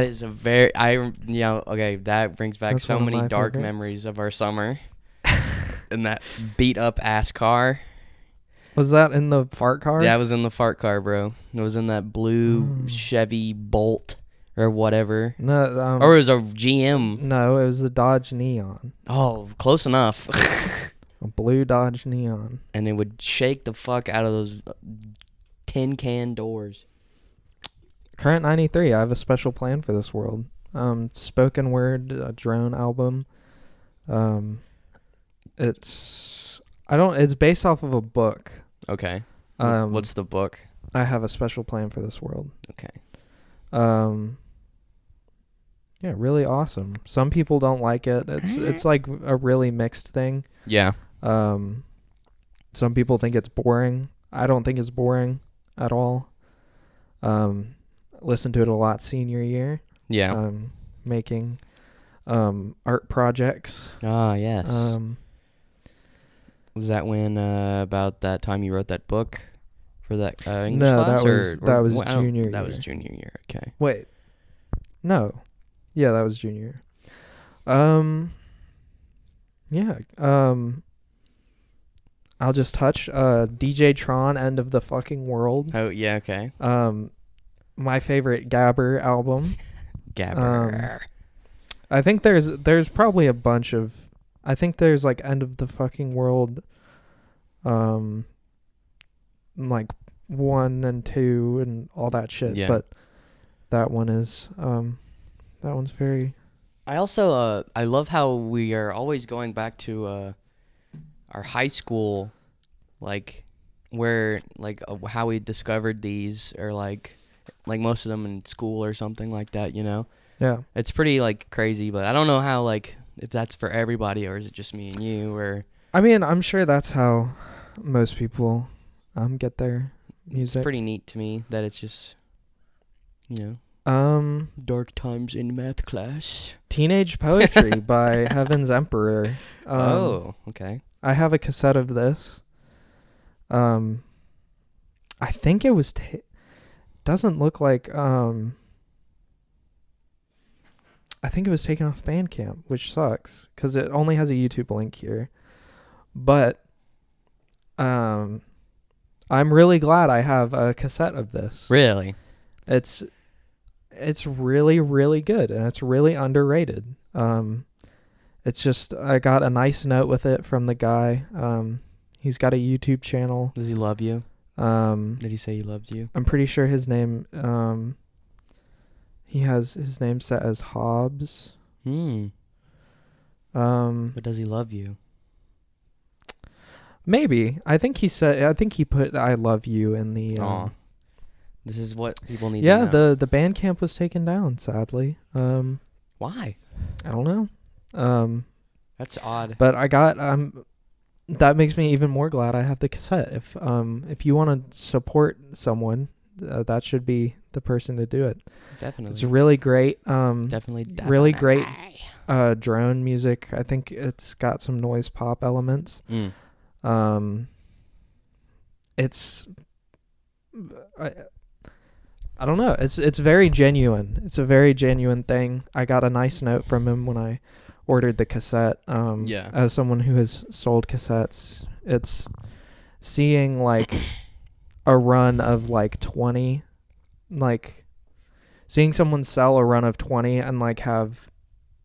S2: is a very that brings back so many dark memories of our summer. In that beat up ass car.
S1: Was that in the fart car?
S2: Yeah, it was in the fart car, bro. It was in that blue Chevy Bolt or whatever.
S1: No,
S2: or it was a GM.
S1: No, it was the Dodge Neon.
S2: Oh, close enough.
S1: A blue Dodge Neon.
S2: And it would shake the fuck out of those tin can doors.
S1: Current 93, I have a special plan for this world. Spoken word drone album. It's based off of a book.
S2: Okay. What's the book?
S1: I have a special plan for this world.
S2: Okay.
S1: Yeah, really awesome. Some people don't like it. It's like a really mixed thing.
S2: Yeah.
S1: Some people think it's boring. I don't think it's boring at all. Listened to it a lot senior year.
S2: Yeah.
S1: Making art projects.
S2: Ah, yes. Was that when about that time you wrote that book for that English class?
S1: That was junior year.
S2: That was junior year. Okay.
S1: Wait. No. Yeah, that was junior year. Yeah. I'll just touch DJ Tron, End of the Fucking World.
S2: Oh, yeah, okay.
S1: My favorite Gabber album.
S2: Gabber.
S1: I think there's probably a bunch of, I think there's like End of the Fucking World, like 1 and 2 and all that shit.
S2: Yeah.
S1: But that one is, that one's very.
S2: I also, I love how we are always going back to our high school, like where, like how we discovered these, or like most of them in school or something like that, you know?
S1: Yeah.
S2: It's pretty like crazy, but I don't know how, like, if that's for everybody or is it just me and you, or.
S1: I mean, I'm sure that's how most people get their music.
S2: It's pretty neat to me that it's just, dark times in math class.
S1: Teenage Poetry by Heaven's Emperor.
S2: Okay.
S1: I have a cassette of this. I think it was doesn't look like I think it was taken off Bandcamp, which sucks because it only has a YouTube link here. But I'm really glad I have a cassette of this.
S2: Really?
S1: It's really, really good, and it's really underrated. It's just I got a nice note with it from the guy. He's got a YouTube channel.
S2: Does he love you? Did he say he loved you?
S1: I'm pretty sure his name he has his name set as Hobbs.
S2: But does he love you?
S1: Maybe. I think he put I love you in the
S2: This is what people need to know.
S1: Yeah, the Bandcamp was taken down, sadly.
S2: Why?
S1: I don't know.
S2: That's odd.
S1: But I got that makes me even more glad I have the cassette. If you want to support someone, that should be the person to do it.
S2: Definitely.
S1: It's really great.
S2: Definitely.
S1: Really great drone music. I think it's got some noise pop elements. It's I don't know. It's very genuine. It's a very genuine thing. I got a nice note from him when I ordered the cassette. As someone who has sold cassettes, it's seeing like a run of like 20, like seeing someone sell a run of 20 and like have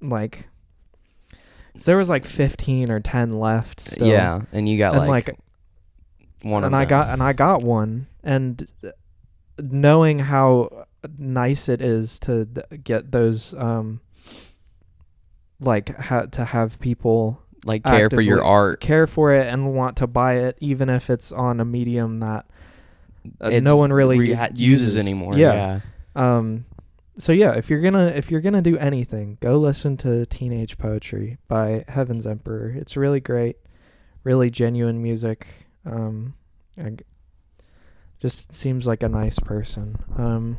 S1: like, so there was like 15 or 10 left still.
S2: Yeah, and you got like one of them.
S1: I got one, and knowing how nice it is to get those to have people
S2: like care for your art,
S1: care for it, and want to buy it, even if it's on a medium that no one really
S2: uses anymore.
S1: So yeah, if you're gonna do anything, go listen to Teenage Poetry by Heaven's Emperor. It's really great, really genuine music. Just seems like a nice person.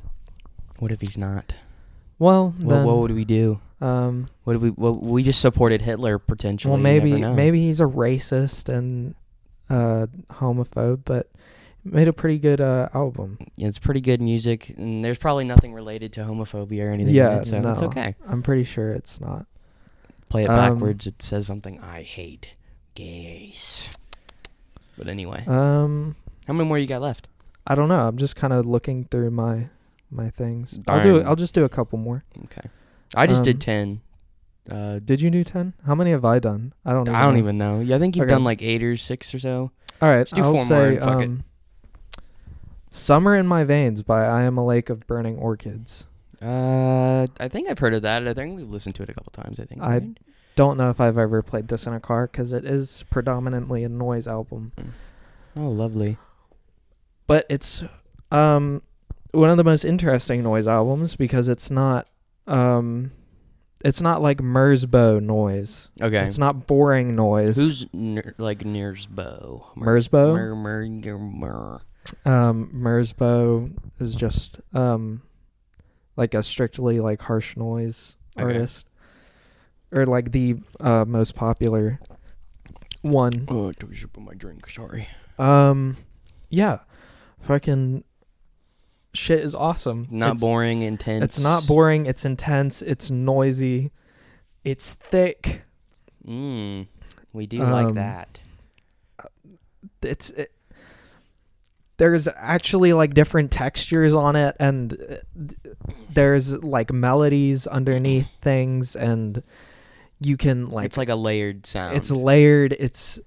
S2: What if he's not?
S1: Well, then,
S2: what would we do? What if we just supported Hitler potentially?
S1: Well, maybe he's a racist and homophobe, but made a pretty good album.
S2: Yeah, it's pretty good music, and there's probably nothing related to homophobia or anything in it, so it's okay.
S1: I'm pretty sure it's not.
S2: Play it backwards, it says something, I hate gays. But anyway. How many more you got left?
S1: I don't know. I'm just kind of looking through my things.
S2: Darn.
S1: I'll just do a couple more.
S2: Okay. I just did 10.
S1: Did you do 10? How many have I done? I don't
S2: even know. Yeah, I think you've done like 8 or 6 or so.
S1: All right.
S2: Let's do 4 more and fuck it.
S1: Summer in My Veins by I Am a Lake of Burning Orchids.
S2: I think I've heard of that. I think we've listened to it a couple times, I think.
S1: I don't know if I've ever played this in a car because it is predominantly a noise album.
S2: Oh, lovely.
S1: But it's one of the most interesting noise albums because it's not like Merzbow noise. Okay. It's not boring noise.
S2: Who's like Merzbow?
S1: Merzbow? Merzbow is just like a strictly like harsh noise artist. Or like the most popular one.
S2: Oh, I took a sip of my drink, sorry.
S1: Yeah. Fucking shit is awesome.
S2: Not boring, intense.
S1: It's not boring, it's intense, it's noisy, it's thick.
S2: We do like that.
S1: There's actually like different textures on it, and there's like melodies underneath things, and you can like...
S2: It's like a layered sound.
S1: It's layered, it's...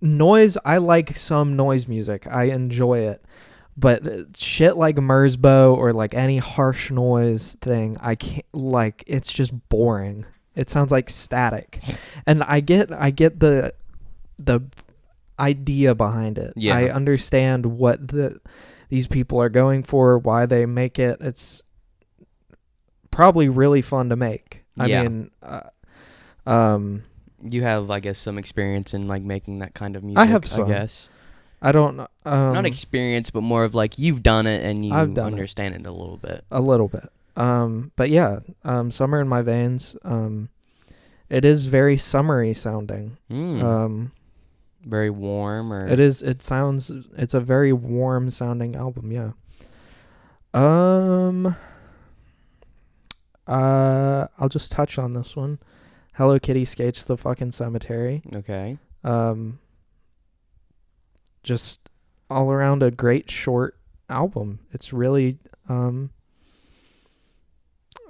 S1: Noise, I like some noise music. I enjoy it. But shit like Merzbow or like any harsh noise thing, I can't, like, it's just boring. It sounds like static. And I get the idea behind it. Yeah. I understand what these people are going for, why they make it. It's probably really fun to make. I mean,
S2: you have, I guess, some experience in like making that kind of music.
S1: I have some.
S2: I guess.
S1: I don't
S2: not experience, but more of like you've done it and you
S1: understand
S2: it a little bit.
S1: A little bit. But yeah, Summer in My Veins. It is very summery sounding.
S2: Very warm, or
S1: it is. It's a very warm sounding album. Yeah. I'll just touch on this one. Hello Kitty Skates to the Fucking Cemetery.
S2: Okay.
S1: Just all around a great short album. It's really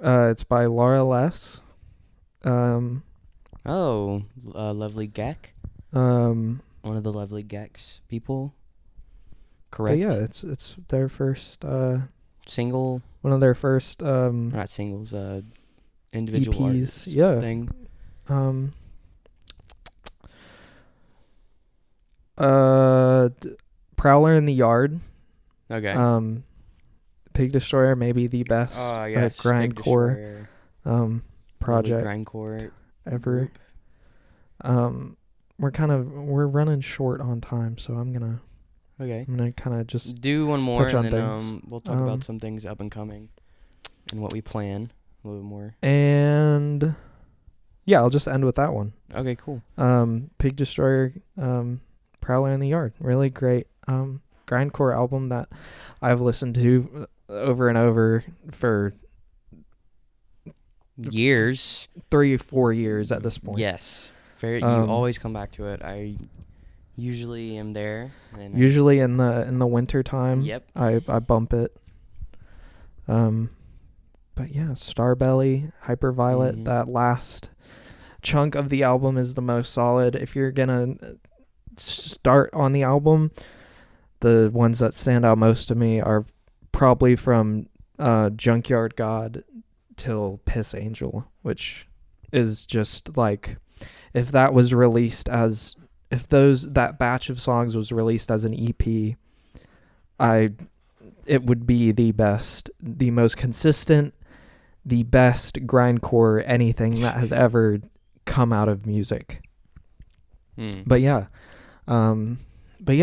S1: it's by Laura Les.
S2: Lovely Geck. One of the Lovely Gecks people. Correct.
S1: But yeah, it's their first
S2: single.
S1: One of their first
S2: not singles, individual
S1: EPs,
S2: artists thing.
S1: Prowler in the Yard.
S2: Okay.
S1: Pig Destroyer, maybe the best grindcore project
S2: grindcore
S1: ever.
S2: Group.
S1: We're running short on time, so I'm gonna kind of just
S2: do one more, and then
S1: things.
S2: We'll talk about some things up and coming and what we plan a little bit more.
S1: And yeah, I'll just end with that one.
S2: Okay, cool.
S1: Pig Destroyer, Prowler in the Yard, really great grindcore album that I've listened to over and over for
S2: years,
S1: 3-4 years at this point.
S2: Yes, you always come back to it. I usually am there. And
S1: usually in the winter time.
S2: Yep.
S1: I bump it. But yeah, Starbelly, Hyperviolet, that last chunk of the album is the most solid. If you're gonna start on the album, the ones that stand out most to me are probably from Junkyard God till Piss Angel, which is just like, if that was released as, if that batch of songs was released as an EP, it would be the best, the most consistent, the best grindcore anything that has ever come out of music. But yeah,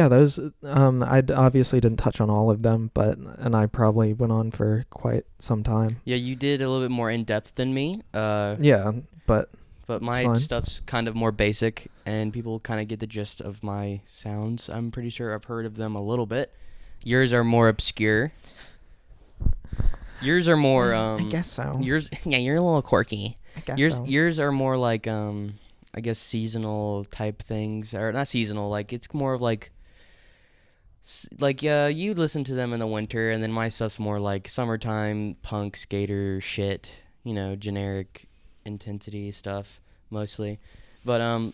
S1: those I obviously didn't touch on all of them, and I probably went on for quite some time.
S2: Yeah, you did a little bit more in depth than me.
S1: Yeah, but
S2: my stuff's kind of more basic, and people kind of get the gist of my sounds. I'm pretty sure I've heard of them a little bit. Yours are more obscure. Yours are more
S1: I guess so.
S2: Yours, yeah, you're a little quirky.
S1: I guess so.
S2: Yours are more like I guess seasonal type things, or not seasonal, like it's more of like you listen to them in the winter, and then my stuff's more like summertime punk skater shit, generic intensity stuff mostly. But I'm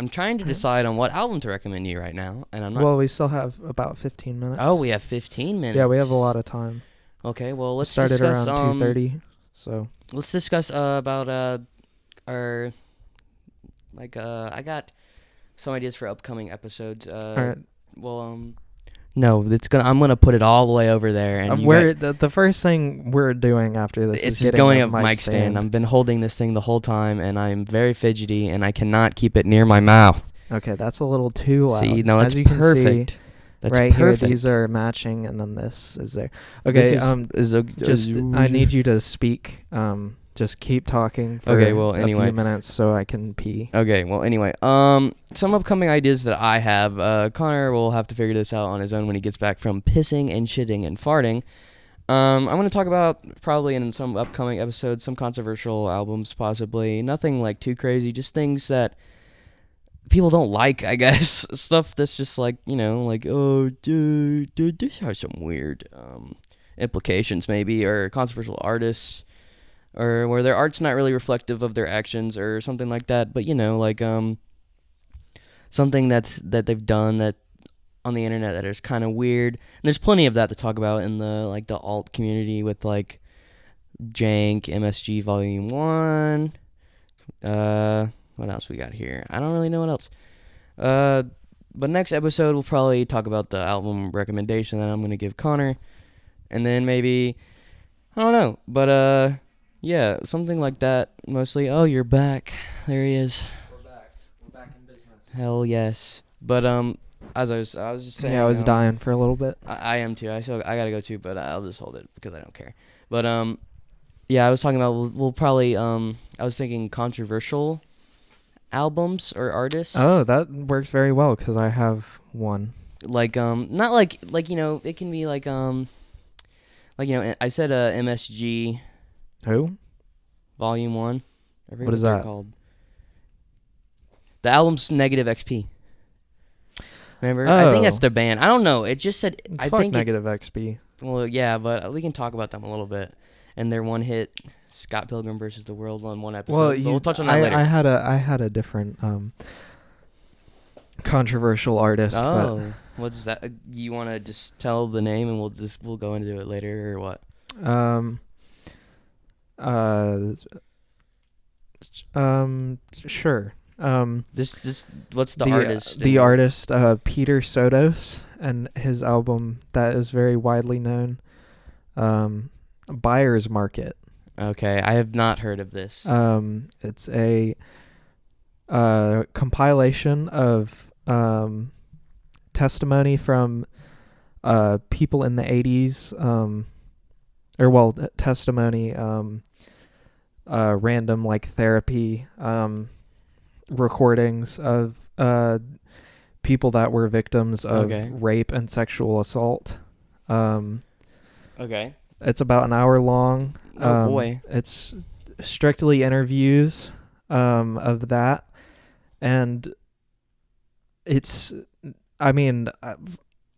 S2: trying to decide on what album to recommend you right now, and I'm not.
S1: Well, we still have about 15 minutes.
S2: Oh, we have 15 minutes.
S1: Yeah, we have a lot of time.
S2: Okay, well, let's
S1: started
S2: discuss
S1: around 2:30. So
S2: let's discuss about our I got some ideas for upcoming episodes.
S1: all right.
S2: Well, no, I'm gonna put it all the way over there, and
S1: the first thing we're doing after this
S2: it's
S1: is
S2: just
S1: getting
S2: going
S1: a
S2: a mic stand. I've been holding this thing the whole time, and I'm very fidgety, and I cannot keep it near my mouth.
S1: Okay, that's a little too loud.
S2: See, no,
S1: it's
S2: perfect. That's
S1: right
S2: perfect.
S1: Here, these are matching, and then this is there. Okay, I need you to speak. Just keep talking for a few minutes so I can pee.
S2: Okay, well, anyway, some upcoming ideas that I have. Connor will have to figure this out on his own when he gets back from pissing and shitting and farting. I'm going to talk about, probably in some upcoming episodes, some controversial albums, possibly. Nothing, like, too crazy, just things that people don't like, I guess. Stuff that's just like, oh, dude, this has some weird implications, maybe, or controversial artists, or where their art's not really reflective of their actions, or something like that. But something that they've done that on the internet that is kind of weird. And there's plenty of that to talk about in the alt community with like Jank, MSG Volume 1. What else we got here? I don't really know what else. But next episode we'll probably talk about the album recommendation that I'm gonna give Connor, and then maybe, I don't know, but yeah, something like that mostly. Oh, you're back. There he is.
S1: We're back in business.
S2: Hell yes. But as I was just saying.
S1: Yeah, I was dying for a little bit.
S2: I am too. I gotta go too, but I'll just hold it because I don't care. But yeah, I was talking about we'll probably I was thinking controversial albums or artists.
S1: Oh, that works very well because I have one.
S2: Like not like it can be like I said MSG
S1: Who?
S2: Volume 1. I forget
S1: What is
S2: they're
S1: that?
S2: called. The album's Negative XP. Remember?
S1: Oh.
S2: I think that's the band. I don't know. It just said I
S1: Fuck
S2: think
S1: Negative XP.
S2: well, yeah, but we can talk about them a little bit. And their one hit, Scott Pilgrim versus the World, on one episode.
S1: Well,
S2: But we'll touch on that later.
S1: I had a different controversial artist.
S2: Oh, what's that? You want to just tell the name and we'll go into it later or what?
S1: Sure.
S2: Just what's the artist?
S1: The artist, Peter Sotos, and his album that is very widely known, Buyer's Market.
S2: Okay, I have not heard of this.
S1: It's a compilation of testimony from people in the 80s, testimony, random like therapy recordings of people that were victims of rape and sexual assault.
S2: Okay.
S1: It's about an hour long.
S2: Oh boy.
S1: It's strictly interviews of that, and it's, I mean,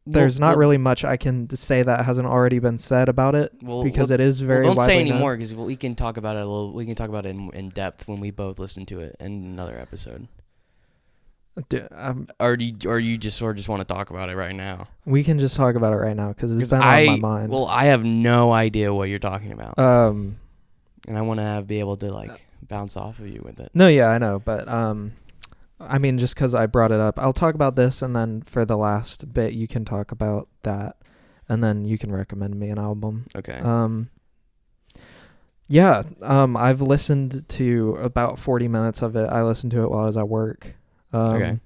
S1: there's not really much I can say that hasn't already been said about it, because it is very
S2: don't say
S1: widely known.
S2: anymore because we can talk about it a little. We can talk about it in depth when we both listen to it in another episode. Or you just want to talk about it right now?
S1: We can just talk about it right now because it's been on my mind.
S2: Well, I have no idea what you're talking about. And I want to be able to bounce off of you with it.
S1: No, yeah, I know, but I mean, just because I brought it up, I'll talk about this, and then for the last bit, you can talk about that, and then you can recommend me an album.
S2: Okay.
S1: Yeah. I've listened to about 40 minutes of it. I listened to it while I was at work.
S2: Okay.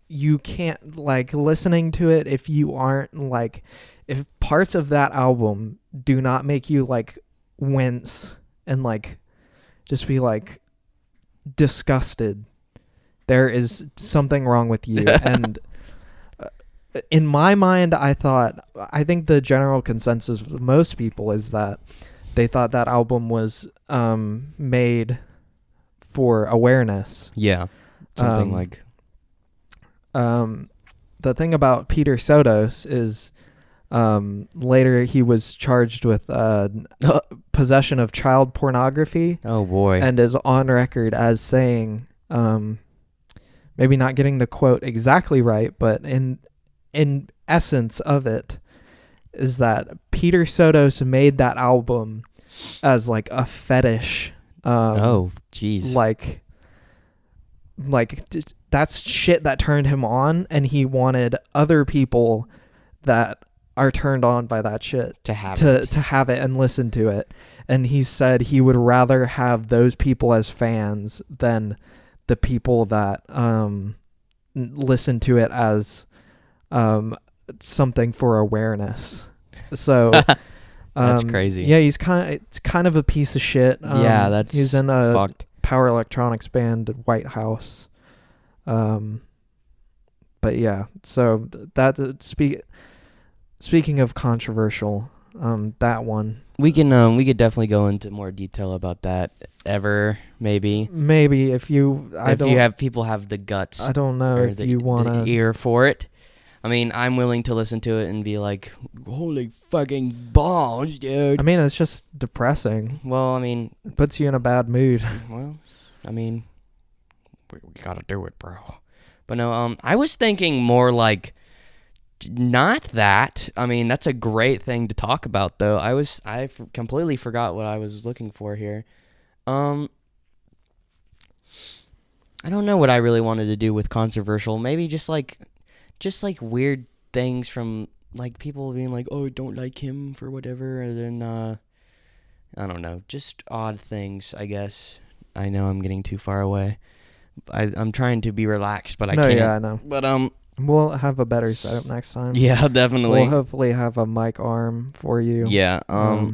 S1: You can't listening to it if you aren't if parts of that album do not make you wince and just be disgusted, there is something wrong with you. And in my mind, I think the general consensus of most people is that they thought that album was made for awareness.
S2: Yeah. Something
S1: the thing about Peter Sotos is later he was charged with possession of child pornography.
S2: Oh boy.
S1: And is on record as saying, maybe not getting the quote exactly right, but in essence of it is that Peter Sotos made that album as a fetish.
S2: Oh jeez.
S1: That's shit that turned him on, and he wanted other people that are turned on by that shit
S2: to have
S1: it and listen to it. And he said he would rather have those people as fans than the people that listen to it as something for awareness. So
S2: that's crazy.
S1: Yeah, he's kind of a piece of shit. He's in a
S2: fucked.
S1: Power electronics band, White House. But yeah, so speaking of controversial, that one.
S2: We could definitely go into more detail about that maybe
S1: if
S2: people have the guts.
S1: I don't know if you want
S2: the ear for it. I mean, I'm willing to listen to it and be like, holy fucking balls, dude.
S1: I mean, it's just depressing.
S2: Well, I mean,
S1: it puts you in a bad mood.
S2: Well, I mean, we gotta do it, bro. But no, I was thinking more not that. I mean, that's a great thing to talk about, though. I completely forgot what I was looking for here. I don't know what I really wanted to do with controversial. Maybe just weird things from people being like, oh, I don't like him for whatever, and then I don't know, just odd things, I guess. I know I'm getting too far away. I'm trying to be relaxed, but I can't.
S1: Yeah, I know.
S2: But
S1: we'll have a better setup next time.
S2: yeah, definitely.
S1: We'll hopefully have a mic arm for you.
S2: Yeah. I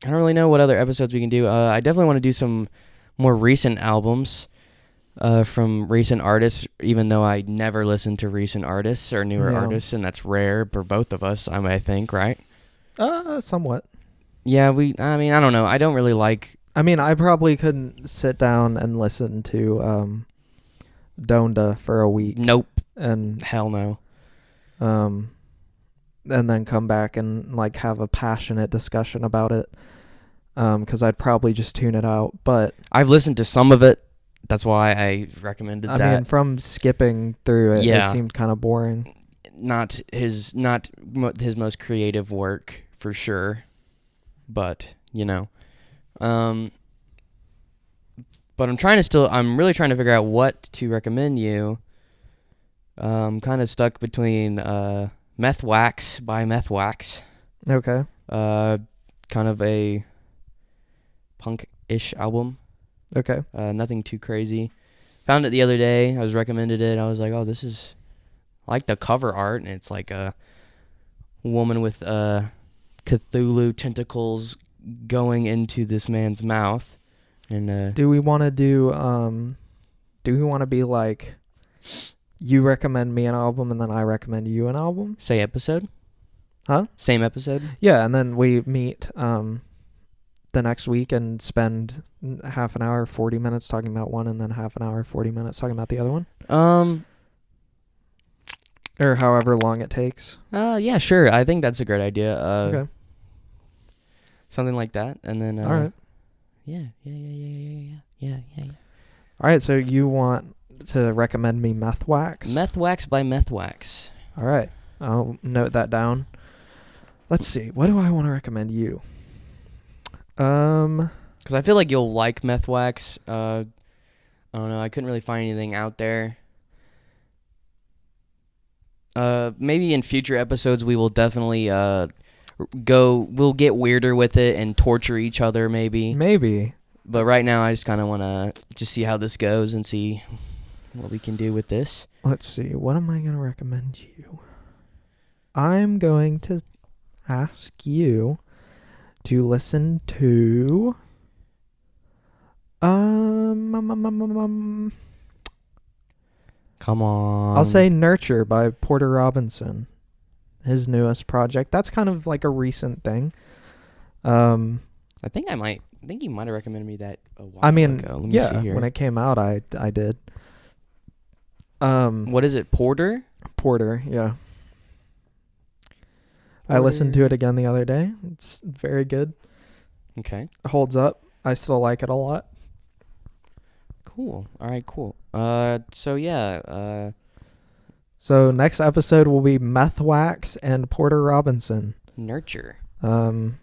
S2: don't really know what other episodes we can do. I definitely want to do some more recent albums from recent artists, even though I never listen to recent artists or newer artists, and that's rare for both of us, I think, right?
S1: Somewhat.
S2: Yeah, I mean, I don't know. I don't really like...
S1: I mean, I probably couldn't sit down and listen to Donda for a week.
S2: Nope.
S1: And
S2: hell no.
S1: And then come back and like have a passionate discussion about it. Because I'd probably just tune it out. But
S2: I've listened to some of it. That's why I recommended that.
S1: I mean, from skipping through it,
S2: yeah.
S1: It seemed kind of boring.
S2: Not his most creative work for sure, but you know, but I'm really trying to figure out what to recommend you. I'm kind of stuck between Meth Wax by Meth Wax.
S1: Okay.
S2: Kind of a punk-ish album.
S1: Okay.
S2: Nothing too crazy. Found it the other day. I was recommended it. I was like, oh, this is... I like the cover art, and it's like a woman with Cthulhu tentacles going into this man's mouth. And
S1: do we want to do we want to be like, you recommend me an album and then I recommend you an album?
S2: Say episode?
S1: Huh?
S2: Same episode?
S1: Yeah, and then we meet the next week and spend half an hour, 40 minutes talking about one, and then half an hour, 40 minutes talking about the other one? Or however long it takes.
S2: Yeah, sure. I think that's a great idea.
S1: Okay.
S2: Something like that, and then...
S1: All right.
S2: Yeah.
S1: All right, so you want to recommend me Meth Wax?
S2: Meth Wax by Meth Wax.
S1: All right. I'll note that down. Let's see. What do I want to recommend you?
S2: Because I feel like you'll like Meth Wax. I don't know. I couldn't really find anything out there. Maybe in future episodes we will definitely we'll get weirder with it and torture each other maybe. But right now I just kind of want to just see how this goes and see what we can do with this.
S1: Let's see. What am I going to recommend you? I'm going to ask you to listen to
S2: Come on.
S1: I'll say Nurture by Porter Robinson. His newest project. That's kind of like a recent thing.
S2: I think you might have recommended me that a while ago. Let me see here.
S1: When it came out I did.
S2: What is it? Porter,
S1: yeah. I listened to it again the other day. It's very good.
S2: Okay.
S1: It holds up. I still like it a lot.
S2: Cool. All right, cool. So yeah,
S1: so next episode will be Meth Wax and Porter Robinson.
S2: Nurture.
S1: Then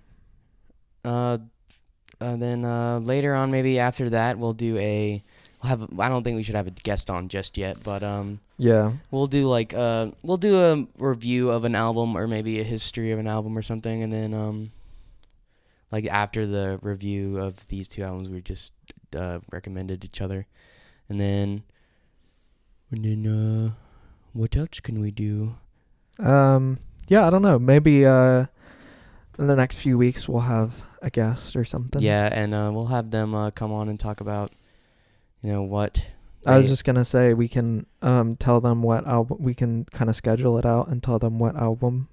S2: later on, maybe after that, we'll I don't think we should have a guest on just yet, but
S1: yeah,
S2: we'll do a review of an album or maybe a history of an album or something, and then like after the review of these two albums, we just recommended each other, and then what else can we do?
S1: Yeah, I don't know. Maybe in the next few weeks we'll have a guest or something.
S2: Yeah, and we'll have them come on and talk about, what.
S1: I was just gonna say we can tell them what album, we can kind of schedule it out and tell them what albums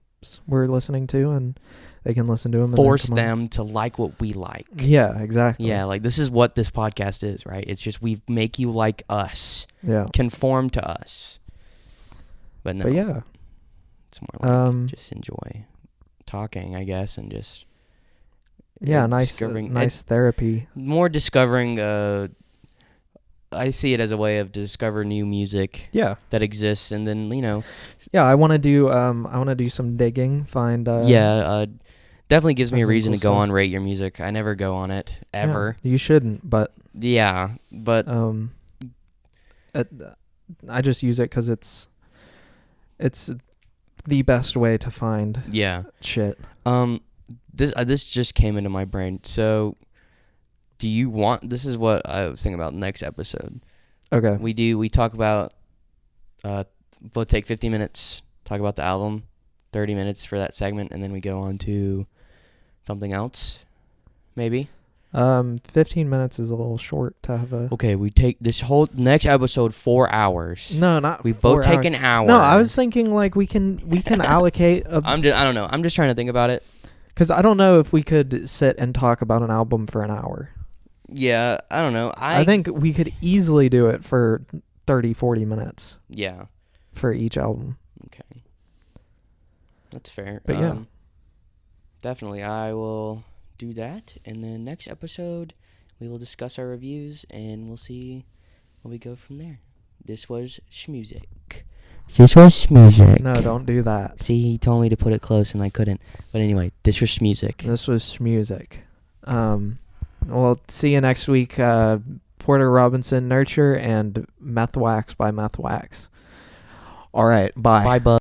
S1: we're listening to, and they can listen to them.
S2: Force them to like what we like.
S1: Yeah, exactly.
S2: Yeah, like this is what this podcast is, right? It's just we make you like us.
S1: Yeah.
S2: Conform to us. But no.
S1: But yeah.
S2: It's more like just enjoy talking, I guess, and just
S1: nice therapy.
S2: More discovering. I see it as a way of discover new music.
S1: Yeah.
S2: That exists, and then
S1: Yeah, I want to do some digging. Find.
S2: Definitely gives me a reason
S1: cool
S2: to go
S1: stuff.
S2: on Rate Your Music. I never go on it ever.
S1: Yeah, you shouldn't, but.
S2: Yeah, but.
S1: I just use it because it's the best way to find.
S2: Yeah.
S1: Shit.
S2: this just came into my brain. So, do you want? This is what I was thinking about next episode.
S1: Okay.
S2: We talk about. We'll take 15 minutes, talk about the album, 30 minutes for that segment, and then we go on to something else, maybe.
S1: 15 minutes is a little short to have a.
S2: Okay, we take this whole next episode 4 hours.
S1: No, not.
S2: We
S1: 4
S2: both take
S1: hours.
S2: an hour.
S1: No, I was thinking like we can allocate.
S2: I don't know. I'm just trying to think about it.
S1: Because I don't know if we could sit and talk about an album for an hour.
S2: Yeah, I don't know.
S1: I think we could easily do it for 30, 40 minutes.
S2: Yeah.
S1: For each album.
S2: Okay. That's fair.
S1: But yeah.
S2: Definitely, I will do that. And then next episode, we will discuss our reviews, and we'll see where we go from there. This was SCHMOOSIC. This was SCHMOOSIC.
S1: No, don't do that.
S2: See, he told me to put it close, and I couldn't. But anyway, this was SCHMOOSIC.
S1: This was SCHMOOSIC. We'll see you next week. Porter Robinson Nurture and Meth Wax by Meth Wax. All right, bye.
S2: Bye, bud.